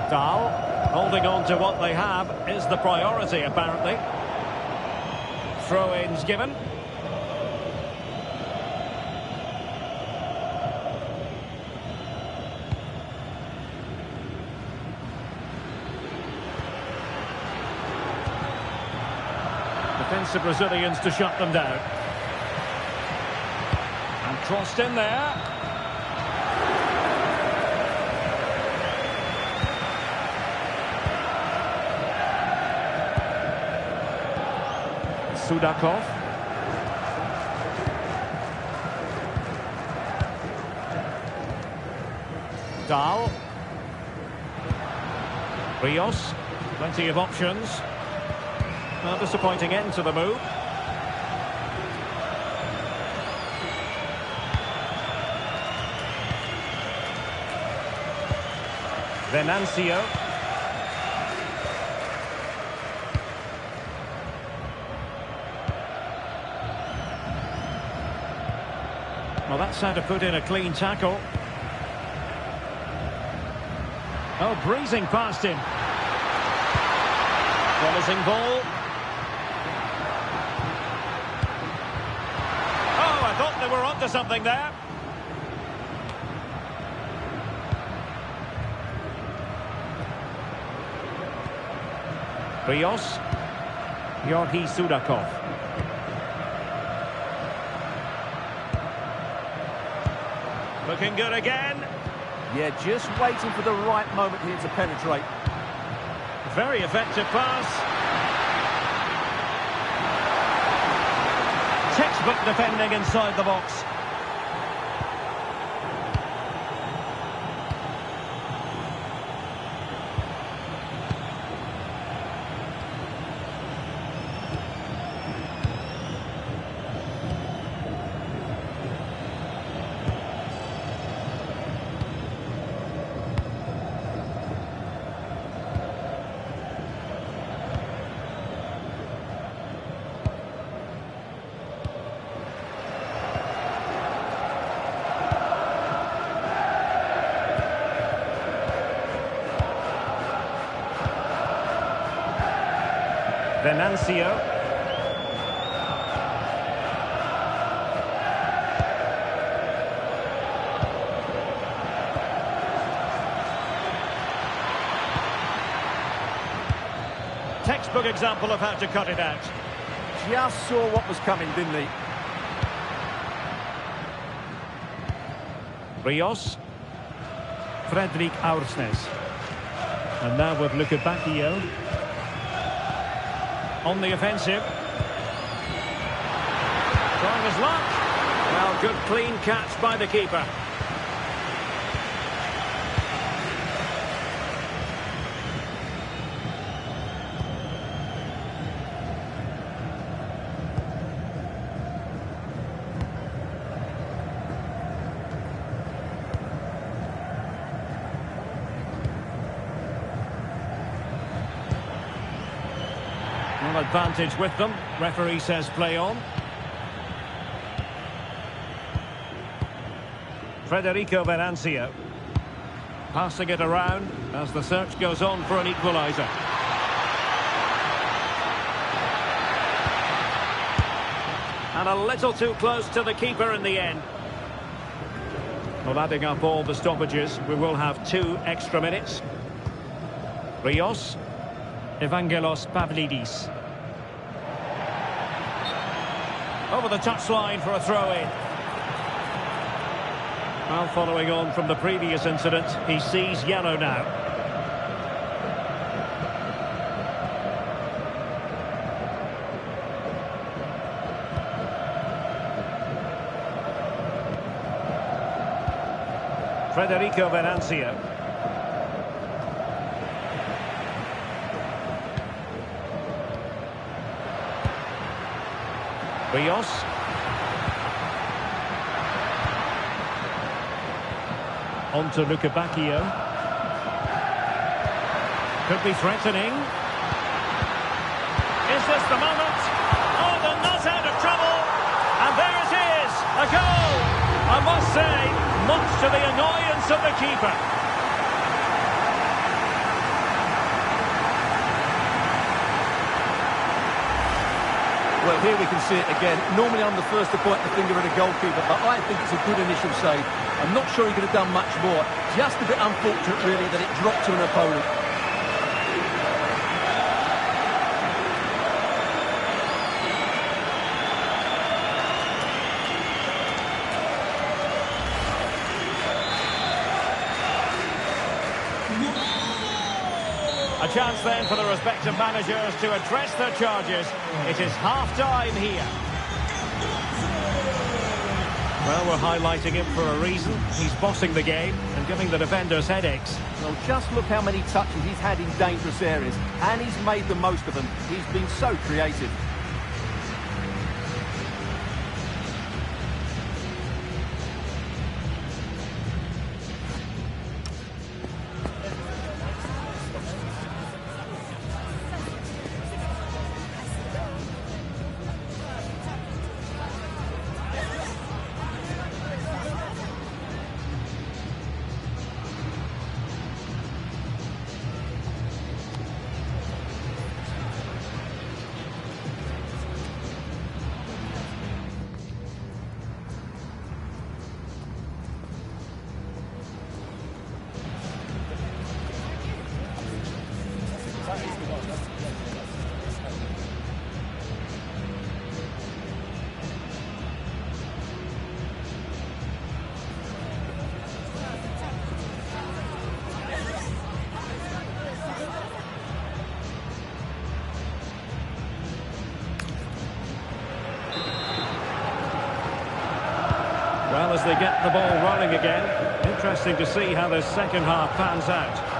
Dahl, holding on to what they have is the priority, apparently. Throw-ins given. aggressive Brazilians to shut them down. And crossed in there. Sudakov. Dahl. Rios. Plenty of options. A disappointing end to the move. Venancio. Well, that's how to put in a clean tackle. Oh, breezing past him. Promising ball. Oh, I thought they were onto something there. Rios. Georgi Sudakov. Looking good again. Yeah, just waiting for the right moment here to penetrate. Very effective pass. Textbook defending inside the box. Venancio. Textbook example of how to cut it out. Just saw what was coming, didn't he? Rios. Frederick Aursnes. And now with Lukebakio. On the offensive. Trying his luck. Well, good clean catch by the keeper. Well, advantage with them. Referee says play on. Federico Venancio. Passing it around as the search goes on for an equaliser. And a little too close to the keeper in the end. Well, adding up all the stoppages, we will have 2 extra minutes. Rios. Evangelos Pavlidis. Over the touchline for a throw-in. Well, following on from the previous incident, he sees yellow now. Federico Venancio. Rios. On to Lukebakio. Could be threatening. Is this the moment? Oh, they're not out of trouble. And there it is, a goal. I must say, much to the annoyance of the keeper. Well, here we can see it again. Normally I'm the first to point the finger at a goalkeeper, but I think it's a good initial save. I'm not sure he could have done much more. Just a bit unfortunate, really, that it dropped to an opponent. chance then for the respective managers to address their charges. It is half-time here. Well, we're highlighting him for a reason. He's bossing the game and giving the defenders headaches. Well, just look how many touches he's had in dangerous areas, and he's made the most of them. He's been so creative. Well, as they get the ball rolling again, interesting to see how the second half pans out.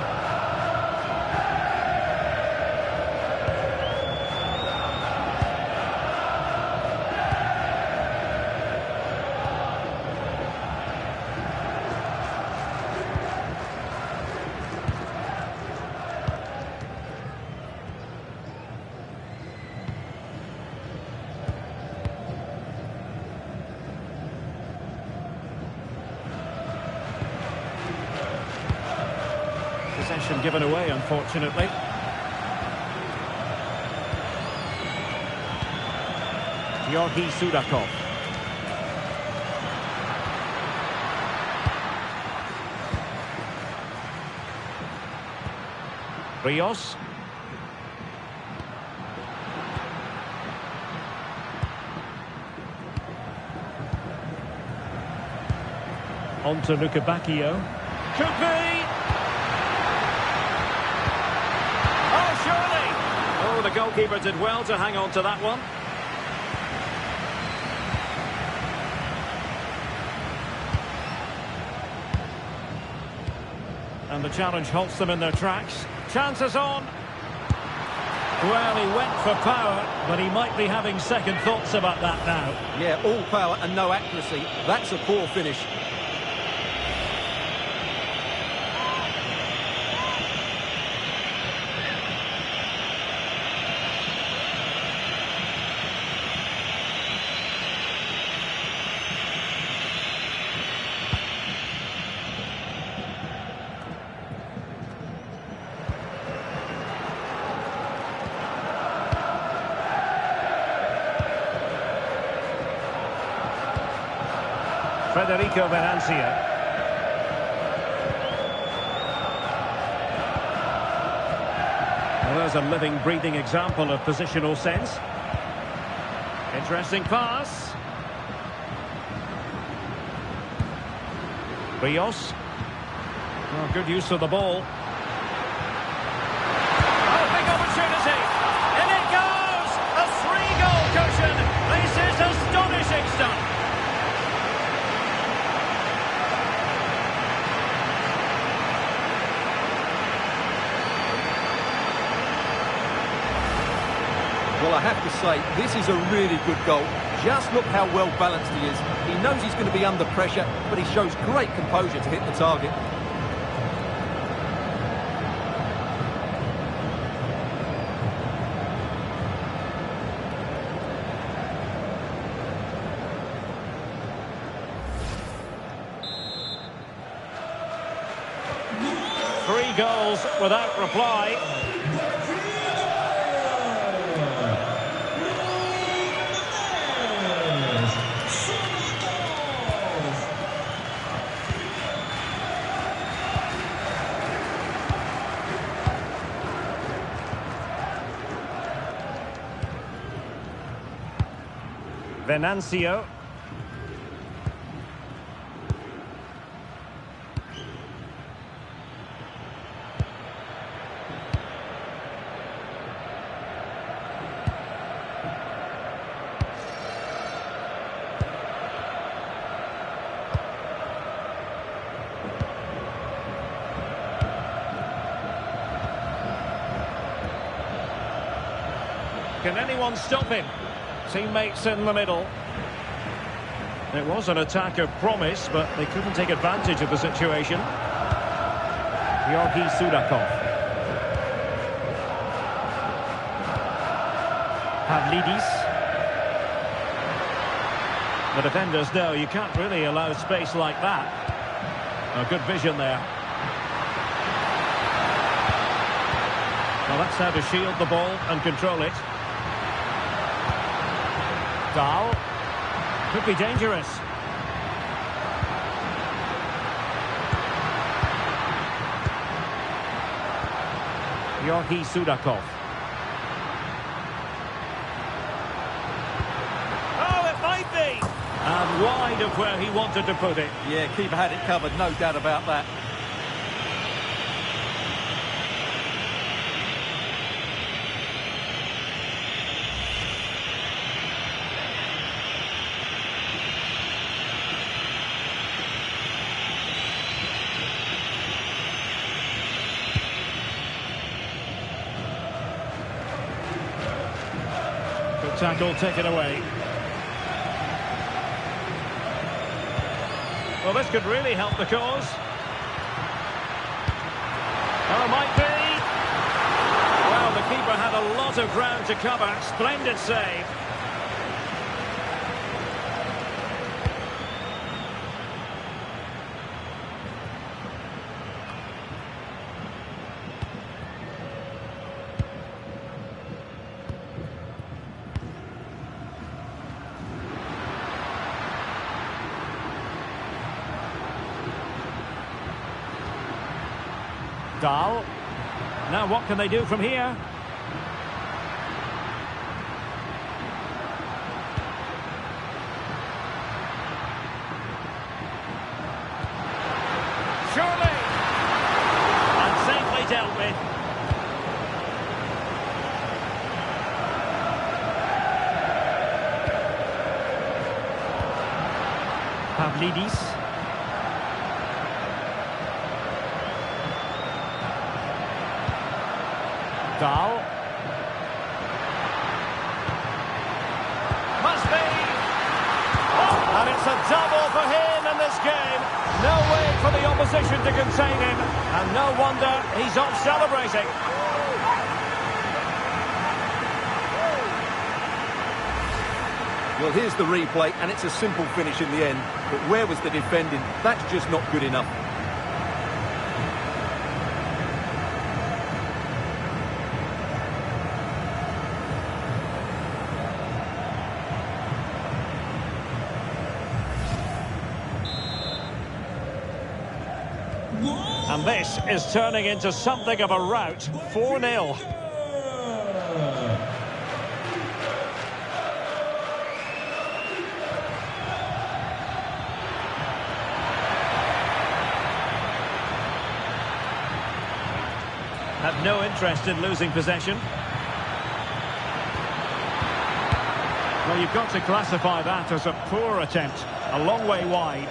Possession given away, unfortunately. Georgi Sudakov. Rios. On to Lukebakio. Could be! Oh, surely! Oh, the goalkeeper did well to hang on to that one. And the challenge halts them in their tracks. Chances on. Well, he went for power, but he might be having second thoughts about that now. Yeah, all power and no accuracy. That's a poor finish. Federico Venancio. Well, there's a living, breathing example of positional sense. Interesting pass. Rios. Oh, good use of the ball. Oh, big opportunity. In it goes! A 3-goal cushion. This is astonishing stuff. Well, I have to say, this is a really good goal. Just look how well balanced he is. He knows he's going to be under pressure, but he shows great composure to hit the target. Three goals without reply. Venancio. Can anyone stop him? Teammates in the middle. It was an attack of promise, but they couldn't take advantage of the situation. Georgi Sudakov. Pavlidis. The defenders know you can't really allow space like that. Oh, good vision there. Well, that's how to shield the ball and control it. Dahl. Could be dangerous. Georgi Sudakov. Oh, it might be! And wide of where he wanted to put it. Yeah, keeper had it covered, no doubt about that. Good tackle taken away. Well, this could really help the cause. Oh, might be. Well, the keeper had a lot of ground to cover. Splendid save. Dahl. Now what can they do from here? Surely! And safely dealt with. Pavlidis. Dahl. Must be! Oh, and it's a double for him in this game. No way for the opposition to contain him. And no wonder he's off celebrating. Well, here's the replay, and it's a simple finish in the end. But where was the defending? That's just not good enough. And this is turning into something of a rout. 4-0. Have no interest in losing possession. Well, you've got to classify that as a poor attempt. A long way wide.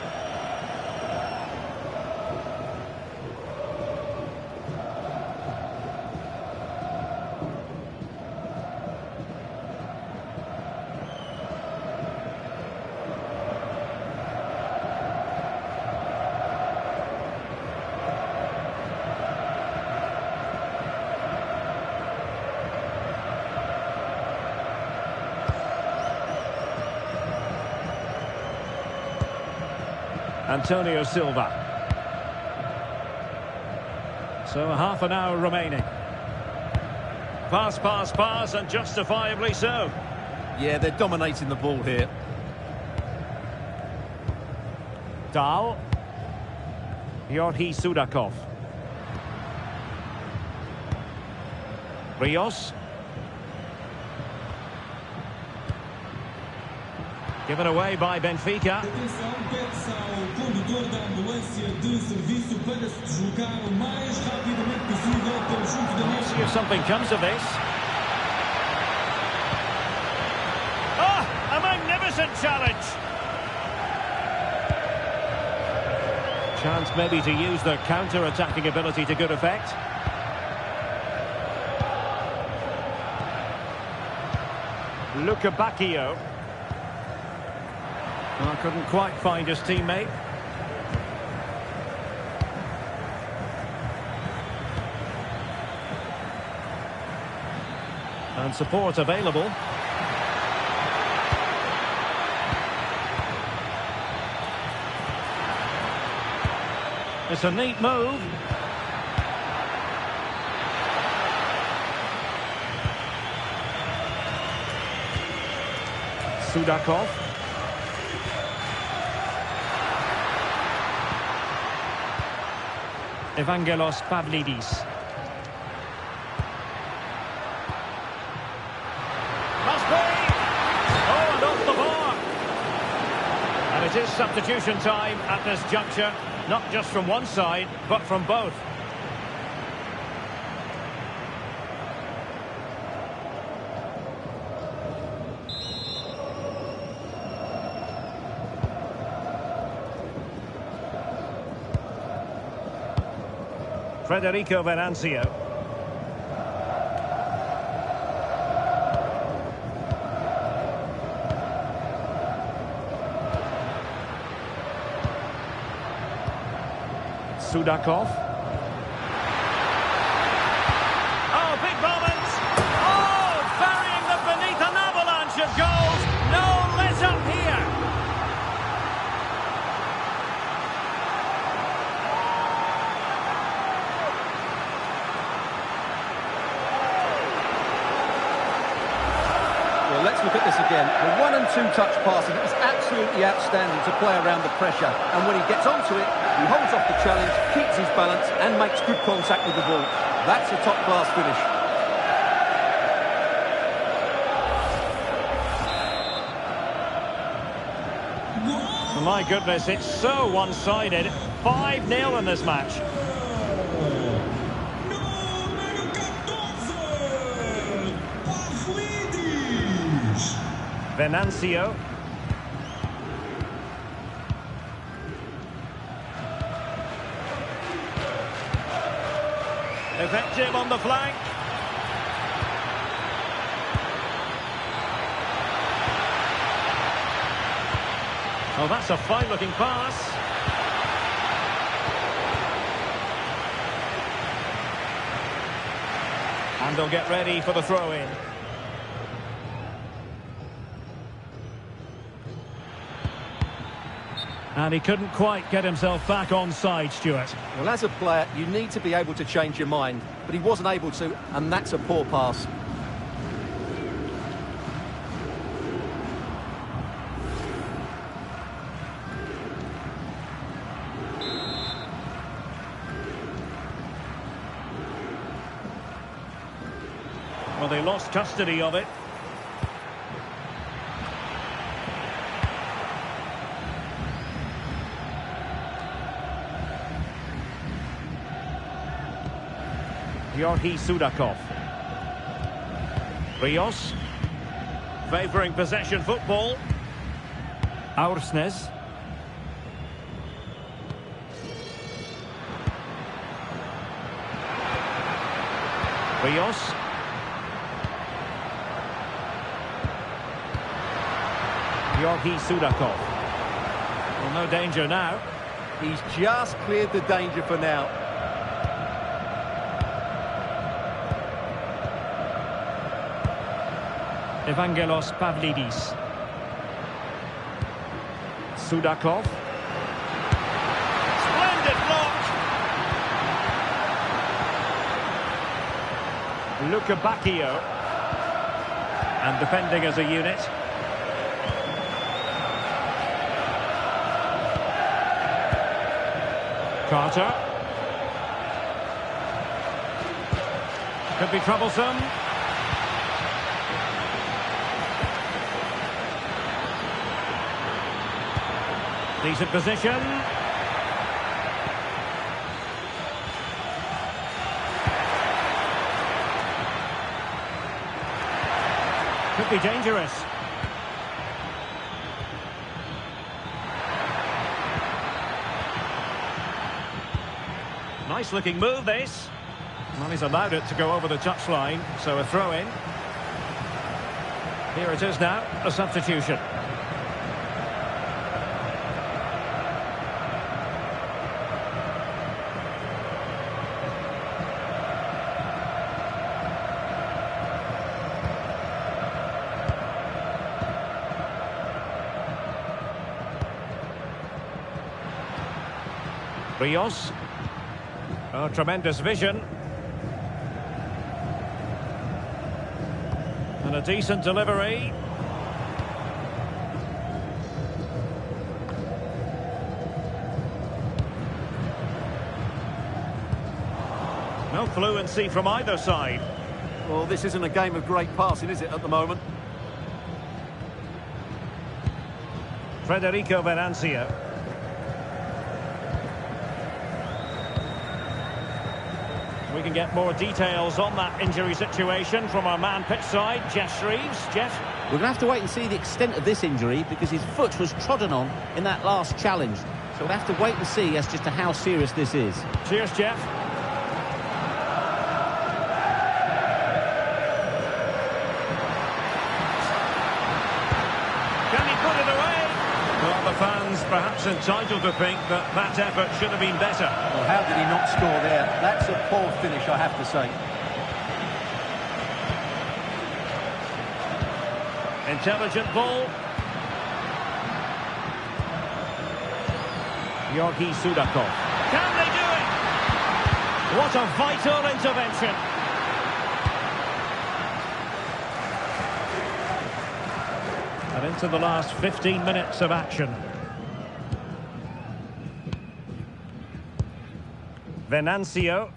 Antonio Silva. So half an hour remaining. Pass, pass, pass, and justifiably so. Yeah, they're dominating the ball here. Dahl. Georgi Sudakov. Rios. Given away by Benfica. Atenção, pede-se ao condutor da ambulância de serviço para se deslocar o mais rapidamente possível para junto da mesa. See if something comes of this. Ah, a magnificent challenge. Chance maybe to use their counter-attacking ability to good effect. Bacchio. Well, couldn't quite find his teammate. And support available. It's a neat move. Sudakov. Evangelos Pavlidis. Must be! Oh, and off the bar! And it is substitution time at this juncture, not just from one side, but from both. Federico Venancio. Sudakov. Oh, big moment! Oh, burying them beneath an avalanche of goals! No let up here! Well, let's look at this again. The 1- and 2-touch passing is absolutely outstanding to play around the pressure. And when he gets onto it, he holds off the challenge, keeps his balance, and makes good contact with the ball. That's a top-class finish. My goodness, it's so one-sided. 5-0 in this match. Venancio. Effective on the flank. Oh, that's a fine-looking pass. And they'll get ready for the throw-in. And he couldn't quite get himself back on side, Stuart. Well, as a player, you need to be able to change your mind, but he wasn't able to, and that's a poor pass. Well, they lost custody of it. Georgi Sudakov. Rios. Favouring possession football. Aursnes. Rios. Georgi Sudakov. Well, no danger now. He's just cleared the danger for now. Evangelos Pavlidis. Sudakov. Splendid block! Bacchio. And defending as a unit. Carter. Could be troublesome. Decent position. Could be dangerous. Nice looking move, this. Well, he's allowed it to go over the touchline, so a throw in. Here it is now, a substitution. Rios. Oh, tremendous vision. And a decent delivery. No fluency from either side. Well, this isn't a game of great passing, is it, at the moment? Federico Venancio. We can get more details on that injury situation from our man pitch side, Jeff Shreves. Jeff? We're going to have to wait and see the extent of this injury because his foot was trodden on in that last challenge. So we'll have to wait and see as just to how serious this is. Cheers, Jeff. Can he put it away? Well, the fans perhaps entitled to think that that effort should have been better. Well, how did he not score there? That's a poor finish, I have to say. Intelligent ball. Georgi Sudakov. Can they do it? What a vital intervention. And into the last 15 minutes of action. Venancio.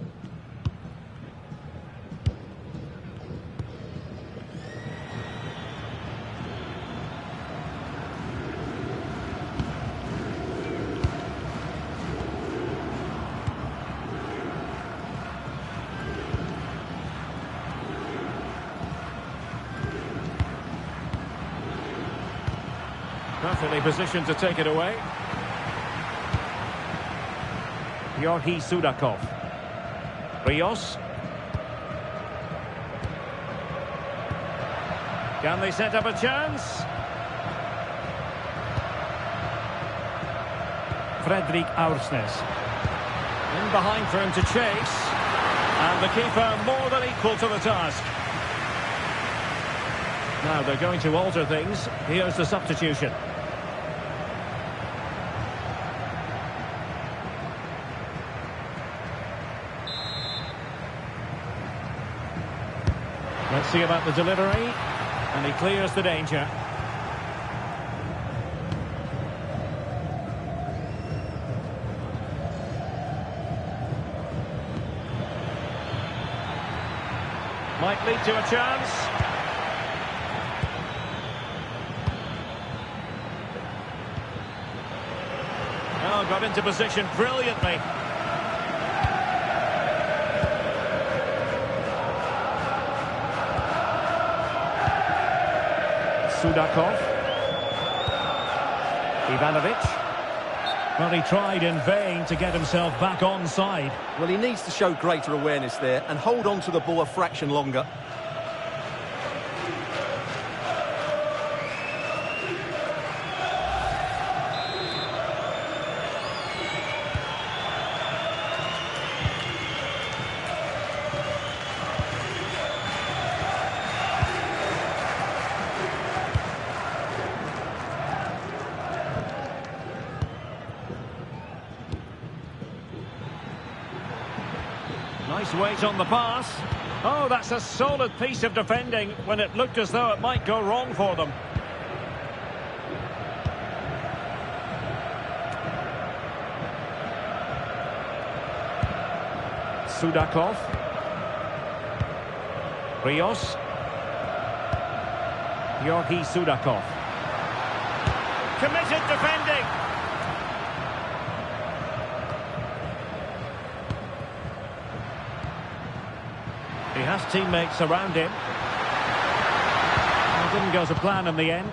Perfectly positioned to take it away. Georgi Sudakov. Rios. Can they set up a chance? Fredrik Aursnes. In behind for him to chase. And the keeper more than equal to the task. Now they're going to alter things. Here's the substitution. Let's see about the delivery. And he clears the danger. Might lead to a chance. Oh, got into position brilliantly. Sudakov. Ivanovic. Well, he tried in vain to get himself back onside. Well, he needs to show greater awareness there and hold on to the ball a fraction longer. Nice weight on the pass. Oh, that's a solid piece of defending when it looked as though it might go wrong for them. Sudakov. Rios. Georgi Sudakov. Committed defending. He has teammates around him. It didn't go to plan in the end.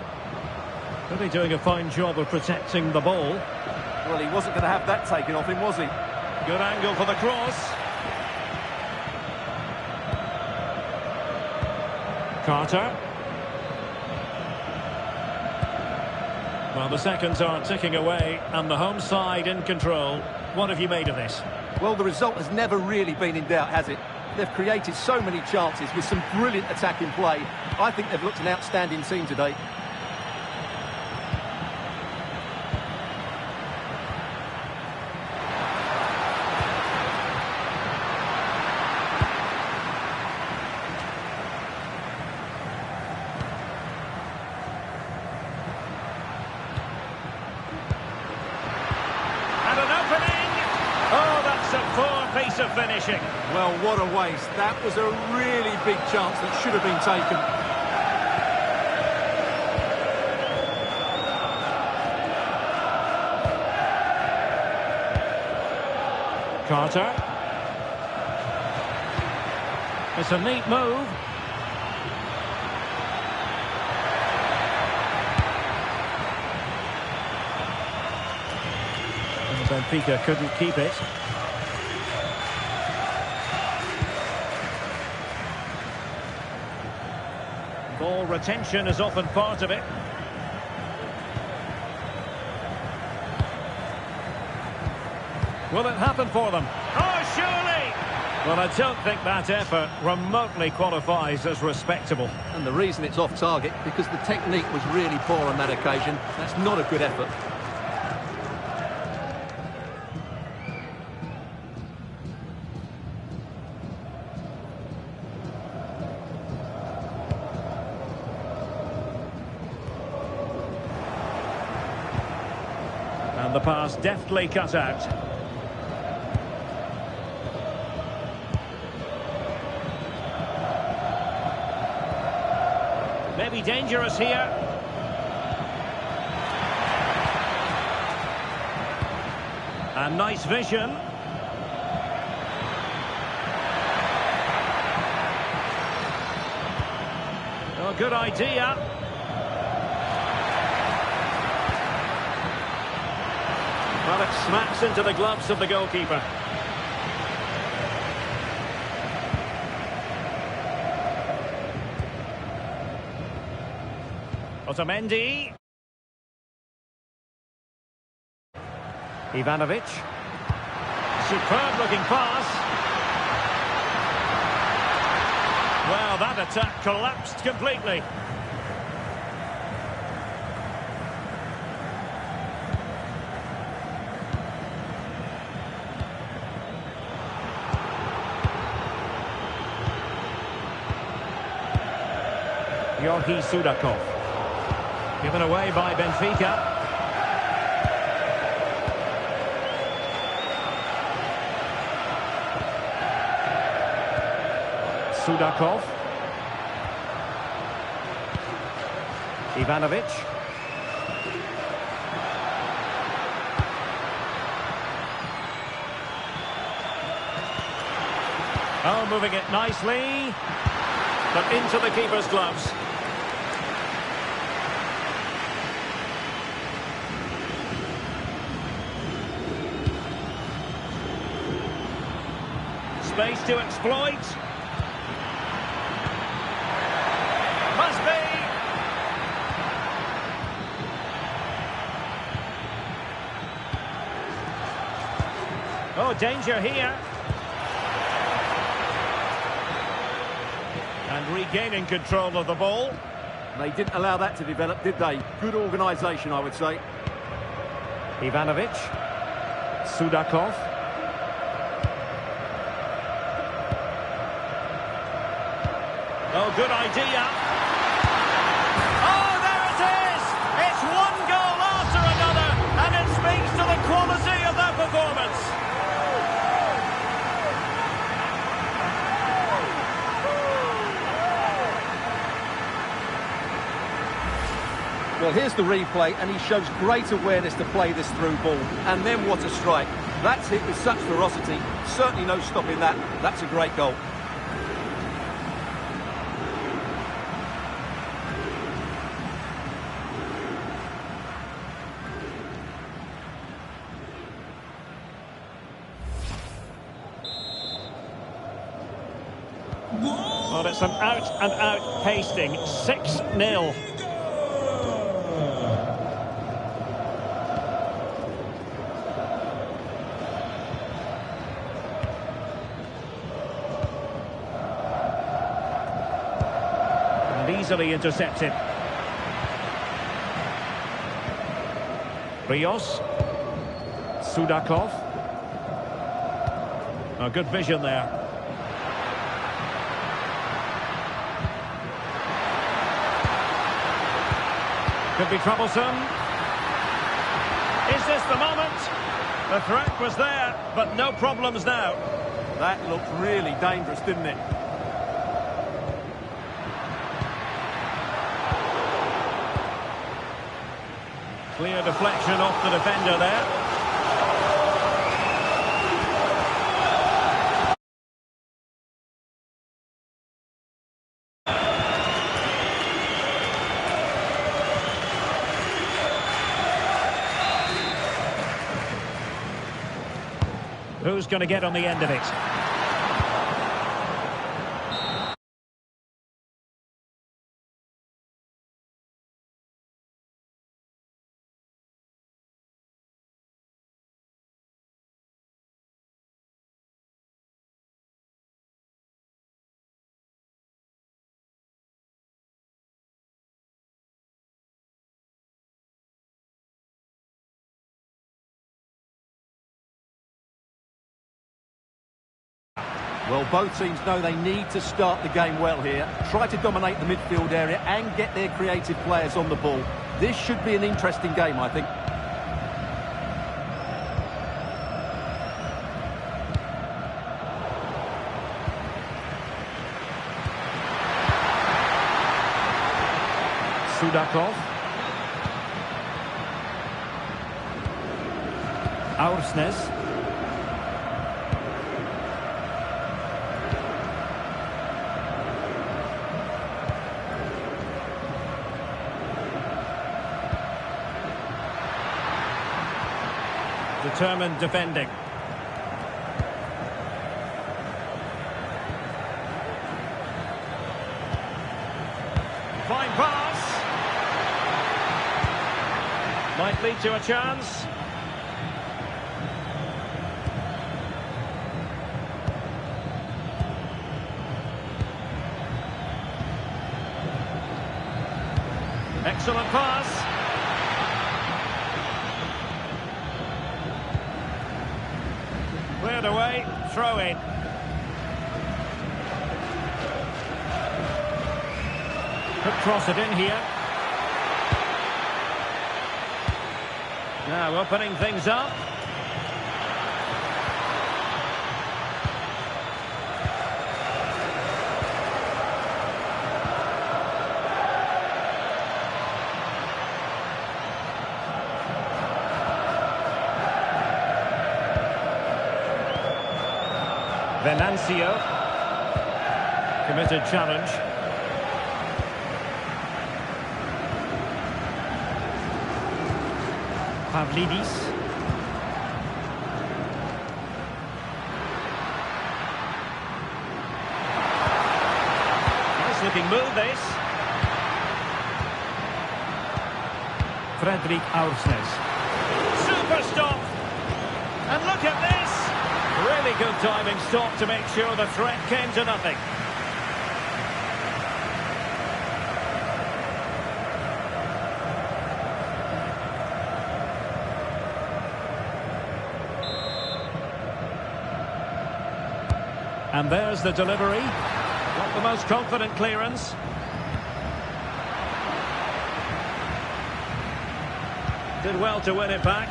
Really doing a fine job of protecting the ball. Well, he wasn't going to have that taken off him, was he? Good angle for the cross. Carter. Well, the seconds are ticking away, and the home side in control. What have you made of this? Well, the result has never really been in doubt, has it? They've created so many chances with some brilliant attacking play. I think they've looked an outstanding team today. Piece of finishing. Well, what a waste. That was a really big chance that should have been taken. Carter. It's a neat move. And Benfica couldn't keep it. Ball retention is often part of it. Will it happen for them? Oh, surely! Well, I don't think that effort remotely qualifies as respectable. And the reason it's off target, because the technique was really poor on that occasion. That's not a good effort. And the pass deftly cut out. Maybe dangerous here. And nice vision. Oh, good idea. Well, it smacks into the gloves of the goalkeeper. Otamendi. Ivanovic. Superb looking pass. Well, that attack collapsed completely. Yorgi Sudakov. Given away by Benfica. Sudakov. Ivanovic. Oh, moving it nicely. But into the keeper's gloves. Space to exploit. Must be. Oh, danger here. And regaining control of the ball. They didn't allow that to develop, did they? Good organisation, I would say. Ivanovic. Sudakov. Oh, good idea. Oh, there it is! It's one goal after another, and it speaks to the quality of that performance. Well, here's the replay, and he shows great awareness to play this through ball. And then what a strike. That's hit with such ferocity. Certainly no stopping that. That's a great goal. Well, it's an out-and-out pasting, 6-0. easily intercepted. Rios. Sudakov. A good vision there. Could be troublesome. Is this the moment? The threat was there, but no problems now. That looked really dangerous, didn't it? Clear deflection off the defender there. Who's going to get on the end of it? Well, both teams know they need to start the game well here. Try to dominate the midfield area and get their creative players on the ball. This should be an interesting game, I think. Sudakov. Aursnes. Determined defending. Fine pass. Might lead to a chance. Excellent pass. Cleared away, throw in. Could cross it in here. Now opening things up. Venancio. Committed challenge. Pavlidis. Nice looking move this. Fredrik Aursnes. Super stop. And look at this. Really good timing stop to make sure the threat came to nothing. And there's the delivery. Not the most confident clearance. Did well to win it back.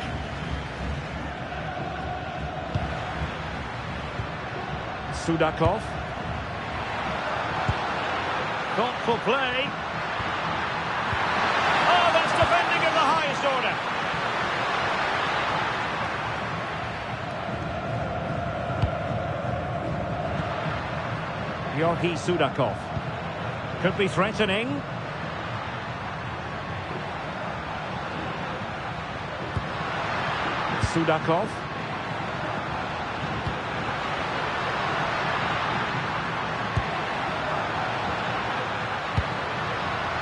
Sudakov. Thoughtful play. Oh, that's defending of the highest order. Georgi Sudakov. Could be threatening. Sudakov.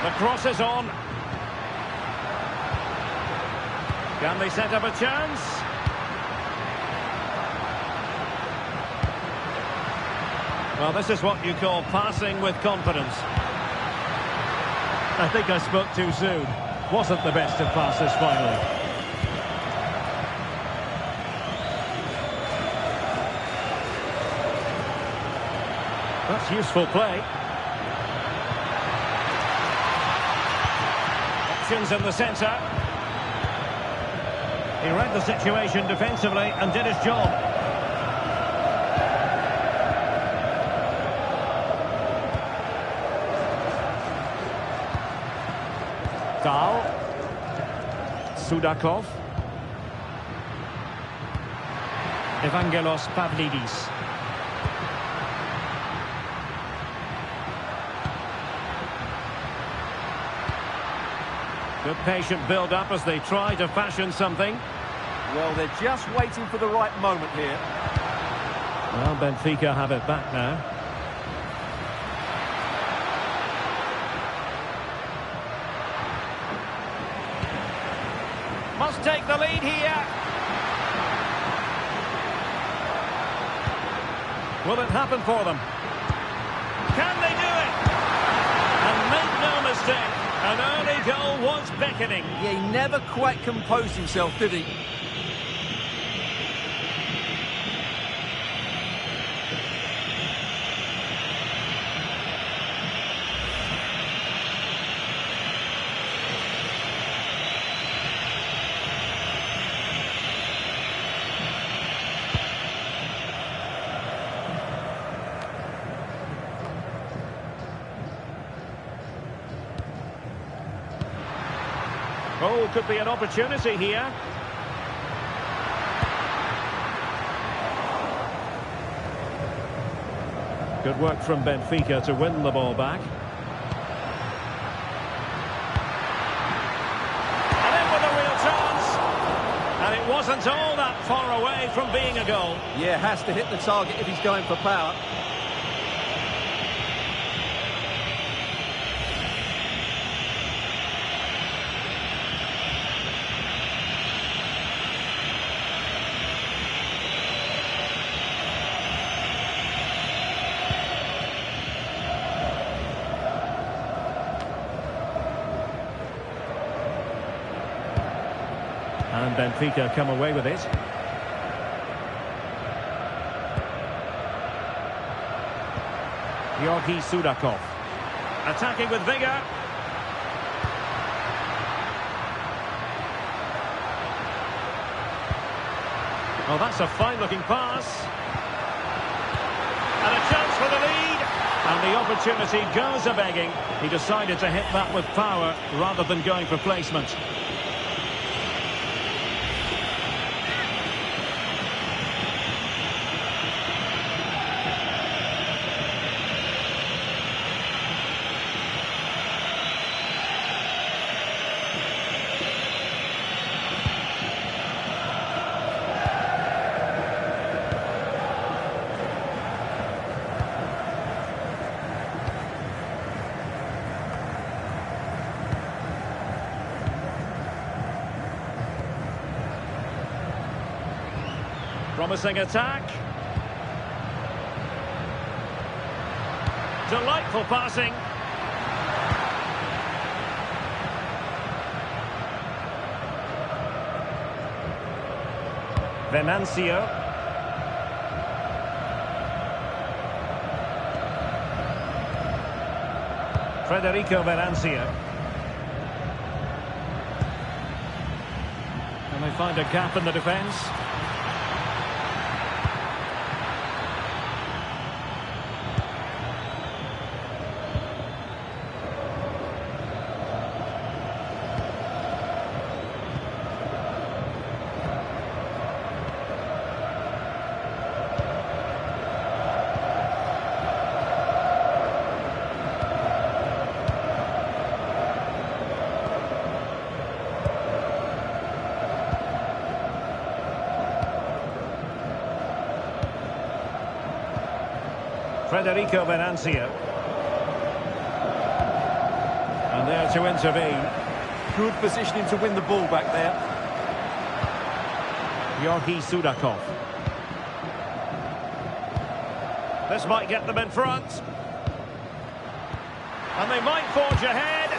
The cross is on. Can they set up a chance? Well, this is what you call passing with confidence. I think I spoke too soon. Wasn't the best of passes finally. That's useful play. Options in the centre. He read the situation defensively and did his job. Dahl. Sudakov. Evangelos Pavlidis. Good patient build-up as they try to fashion something. Well, they're just waiting for the right moment here. Well, Benfica have it back now. Must take the lead here. Will it happen for them? Can they do it? And make no mistake, an early goal was beckoning. Yeah, he never quite composed himself, did he? Oh, could be an opportunity here. Good work from Benfica to win the ball back. And in with a real chance. And it wasn't all that far away from being a goal. Yeah, has to hit the target if he's going for power. And Benfica come away with it. Georgi Sudakov. Attacking with vigour. Well, that's a fine-looking pass. And a chance for the lead. And the opportunity goes a-begging. He decided to hit that with power rather than going for placement. Promising attack. Delightful passing. Venancio. Federico Venancio. And they find a gap in the defence. Federico Venancio. And there to intervene. Good positioning to win the ball back there. Georgi Sudakov. This might get them in front. And they might forge ahead.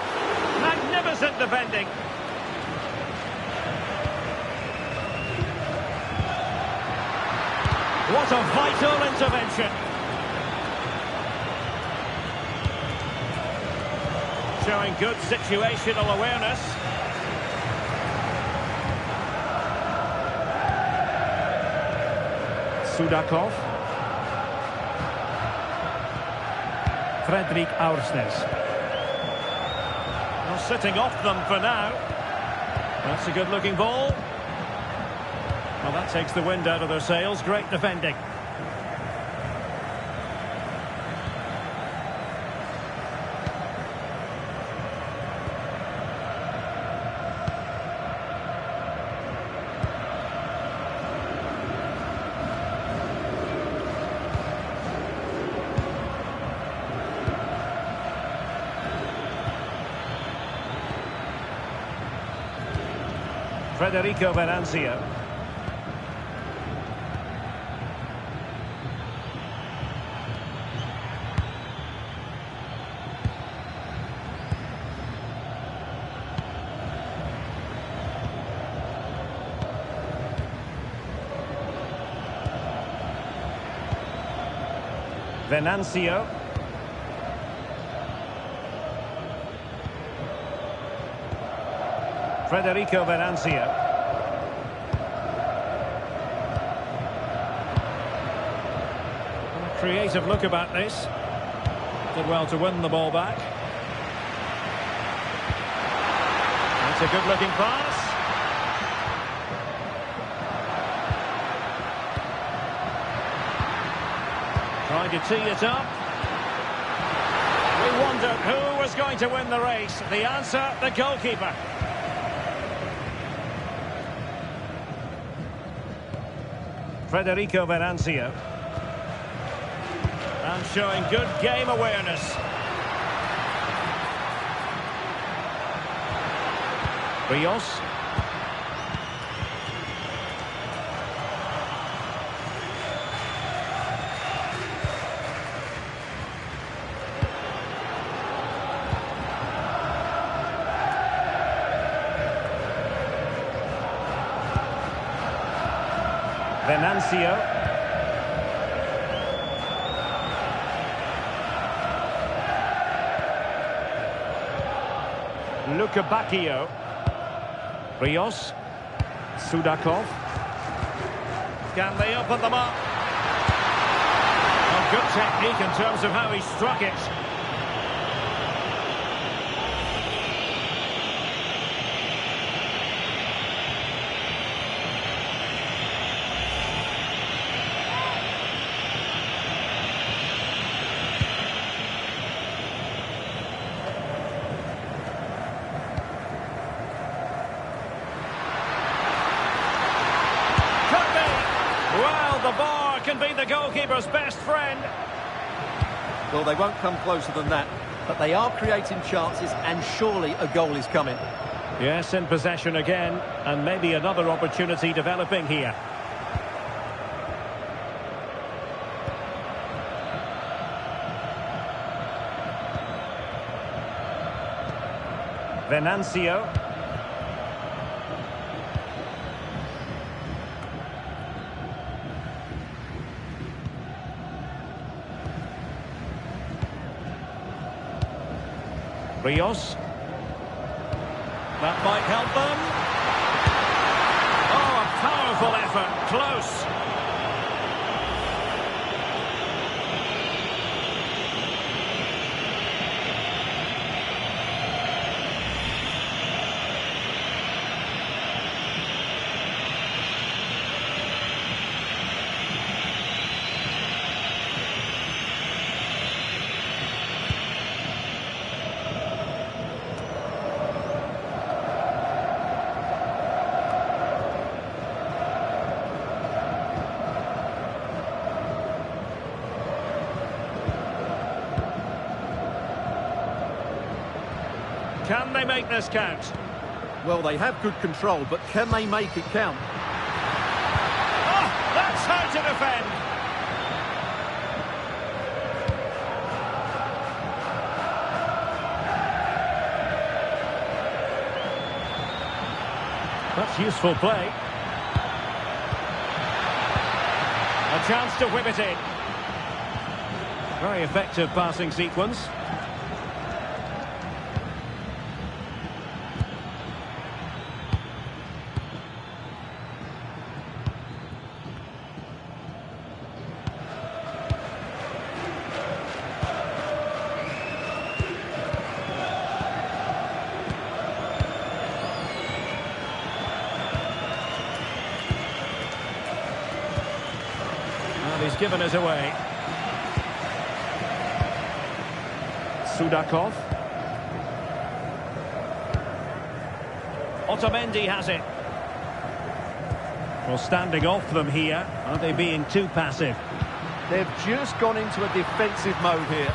Magnificent defending. What a vital intervention. Showing good situational awareness. Sudakov. Fredrik Aursnes. Well, sitting off them for now. That's a good-looking ball. Well, that takes the wind out of their sails. Great defending. Federico Venanzio. Venanzio. Federico Venanzio. A creative look about this. Did well to win the ball back. That's a good-looking pass. Trying to tee it up. We wondered who was going to win the race. The answer, the goalkeeper. Federico Venanzio. And showing good game awareness. Rios. Venanzio. Luca Bacchio. Rios. Sudakov. Can they open them up? Well, good technique in terms of how he struck it. The bar can be the goalkeeper's best friend. Well, they won't come closer than that, but they are creating chances, and surely a goal is coming. Yes, in possession again, and maybe another opportunity developing here. Venanzio. Rios. That might help them. Oh, a powerful effort. Close. Can they make this count? Well, they have good control, but can they make it count? Oh, that's how to defend. That's useful play. A chance to whip it in. Very effective passing sequence. He's given it away. Sudakov. Otamendi has it. Well, standing off them here. Are they being too passive? They've just gone into a defensive mode here.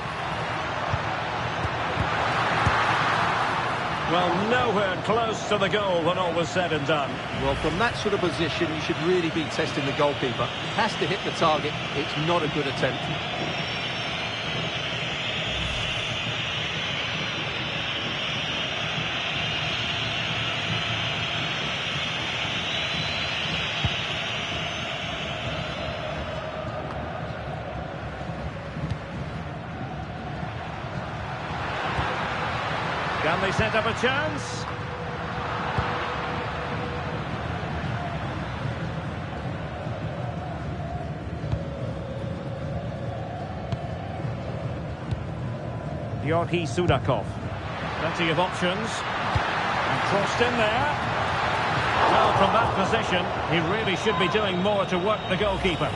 Well, nowhere close to the goal when all was said and done. Well, from that sort of position, you should really be testing the goalkeeper. Has to hit the target. It's not a good attempt. Can they set up a chance? Georgi Sudakov. Plenty of options. And crossed in there. Well, from that position, he really should be doing more to work the goalkeeper.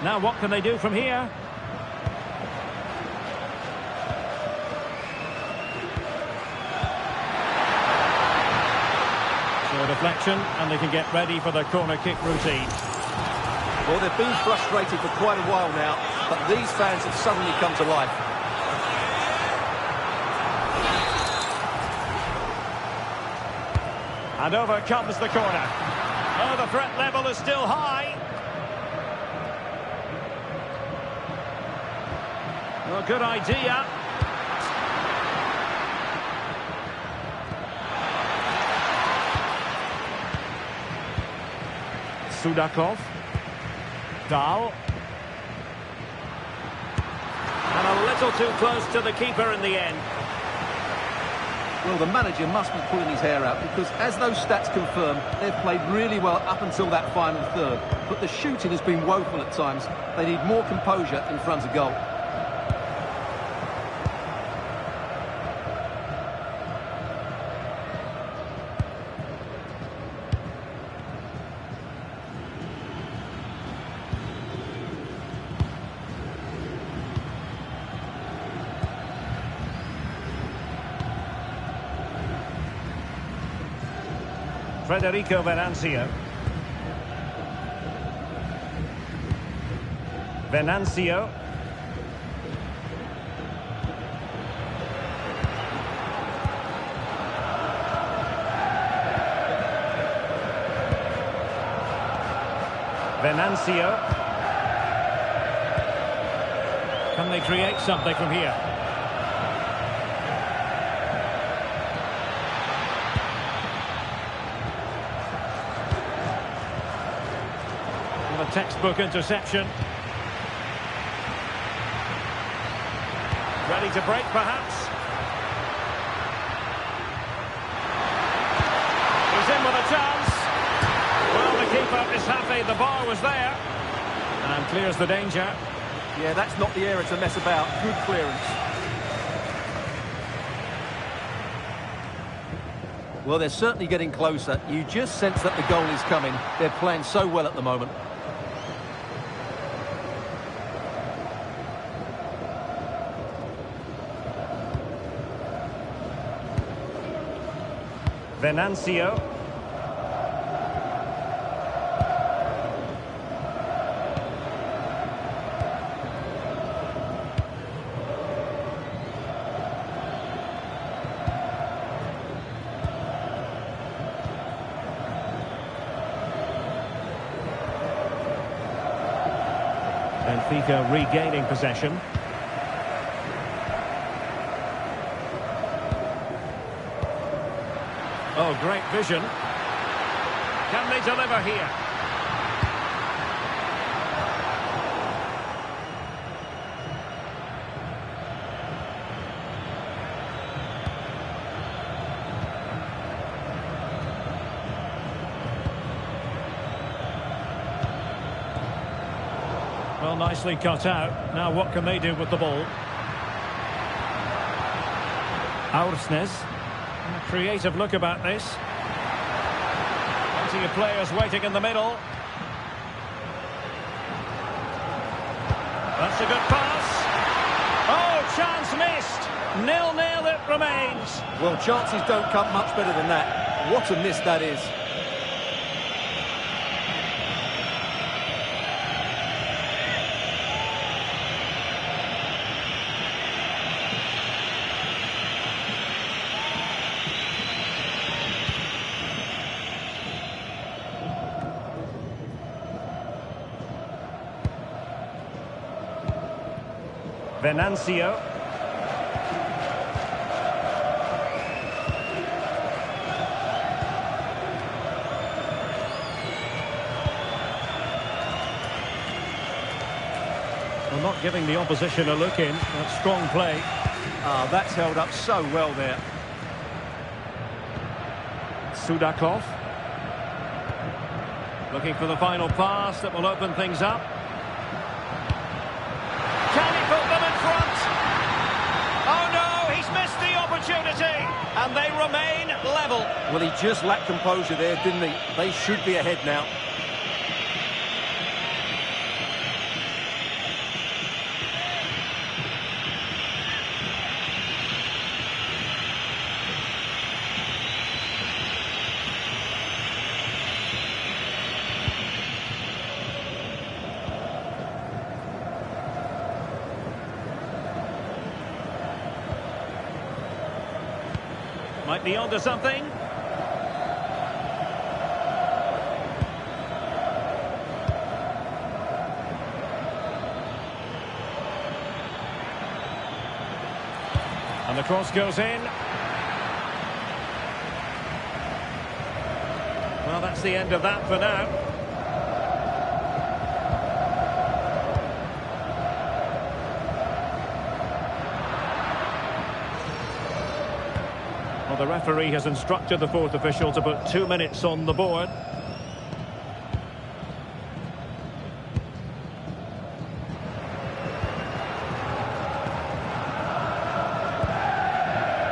Now what can they do from here? So a deflection, and they can get ready for the corner kick routine. Well, they've been frustrated for quite a while now, but these fans have suddenly come to life. And over comes the corner. Oh, the threat level is still high. Well, good idea. Sudakov. Dahl. And a little too close to the keeper in the end. Well, the manager must be pulling his hair out because, as those stats confirm, they've played really well up until that final third. But the shooting has been woeful at times. They need more composure in front of goal. Federico Venancio. Venancio. Venancio. Can they create something from here? A textbook interception. Ready to break, perhaps. He's in with a chance. Well, the keeper is happy. The bar was there. And clears the danger. Yeah, that's not the area to mess about. Good clearance. Well, they're certainly getting closer. You just sense that the goal is coming. They're playing so well at the moment. Venancio. Benfica regaining possession. Oh, great vision. Can they deliver here? Well, nicely cut out. Now what can they do with the ball? Aursnes. A creative look about this. Plenty of players waiting in the middle. That's a good pass. Oh, chance missed. 0-0 it remains. Well, chances don't come much better than that. What a miss that is. Venancio. Well, not giving the opposition a look in. That's strong play. Ah, that's held up so well there. Sudakov. Looking for the final pass that will open things up. And they remain level. Well, he just lacked composure there, didn't he? They should be ahead now. Might be onto something. And the cross goes in. Well, that's the end of that for now. Well, the referee has instructed the fourth official to put 2 minutes on the board.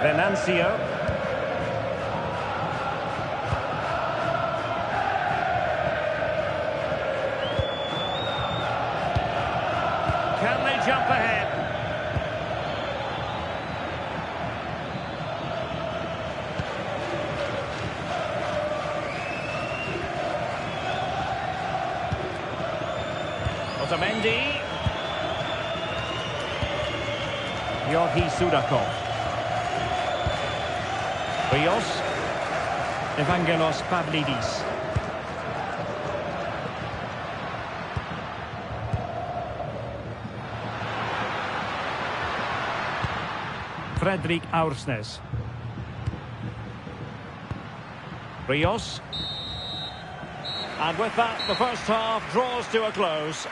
Venancio. Can they jump ahead? Otamendi. Georgi Sudakov. Rios. Evangelos Pavlidis. Fredrik Aursnes. Rios. And with that, the first half draws to a close.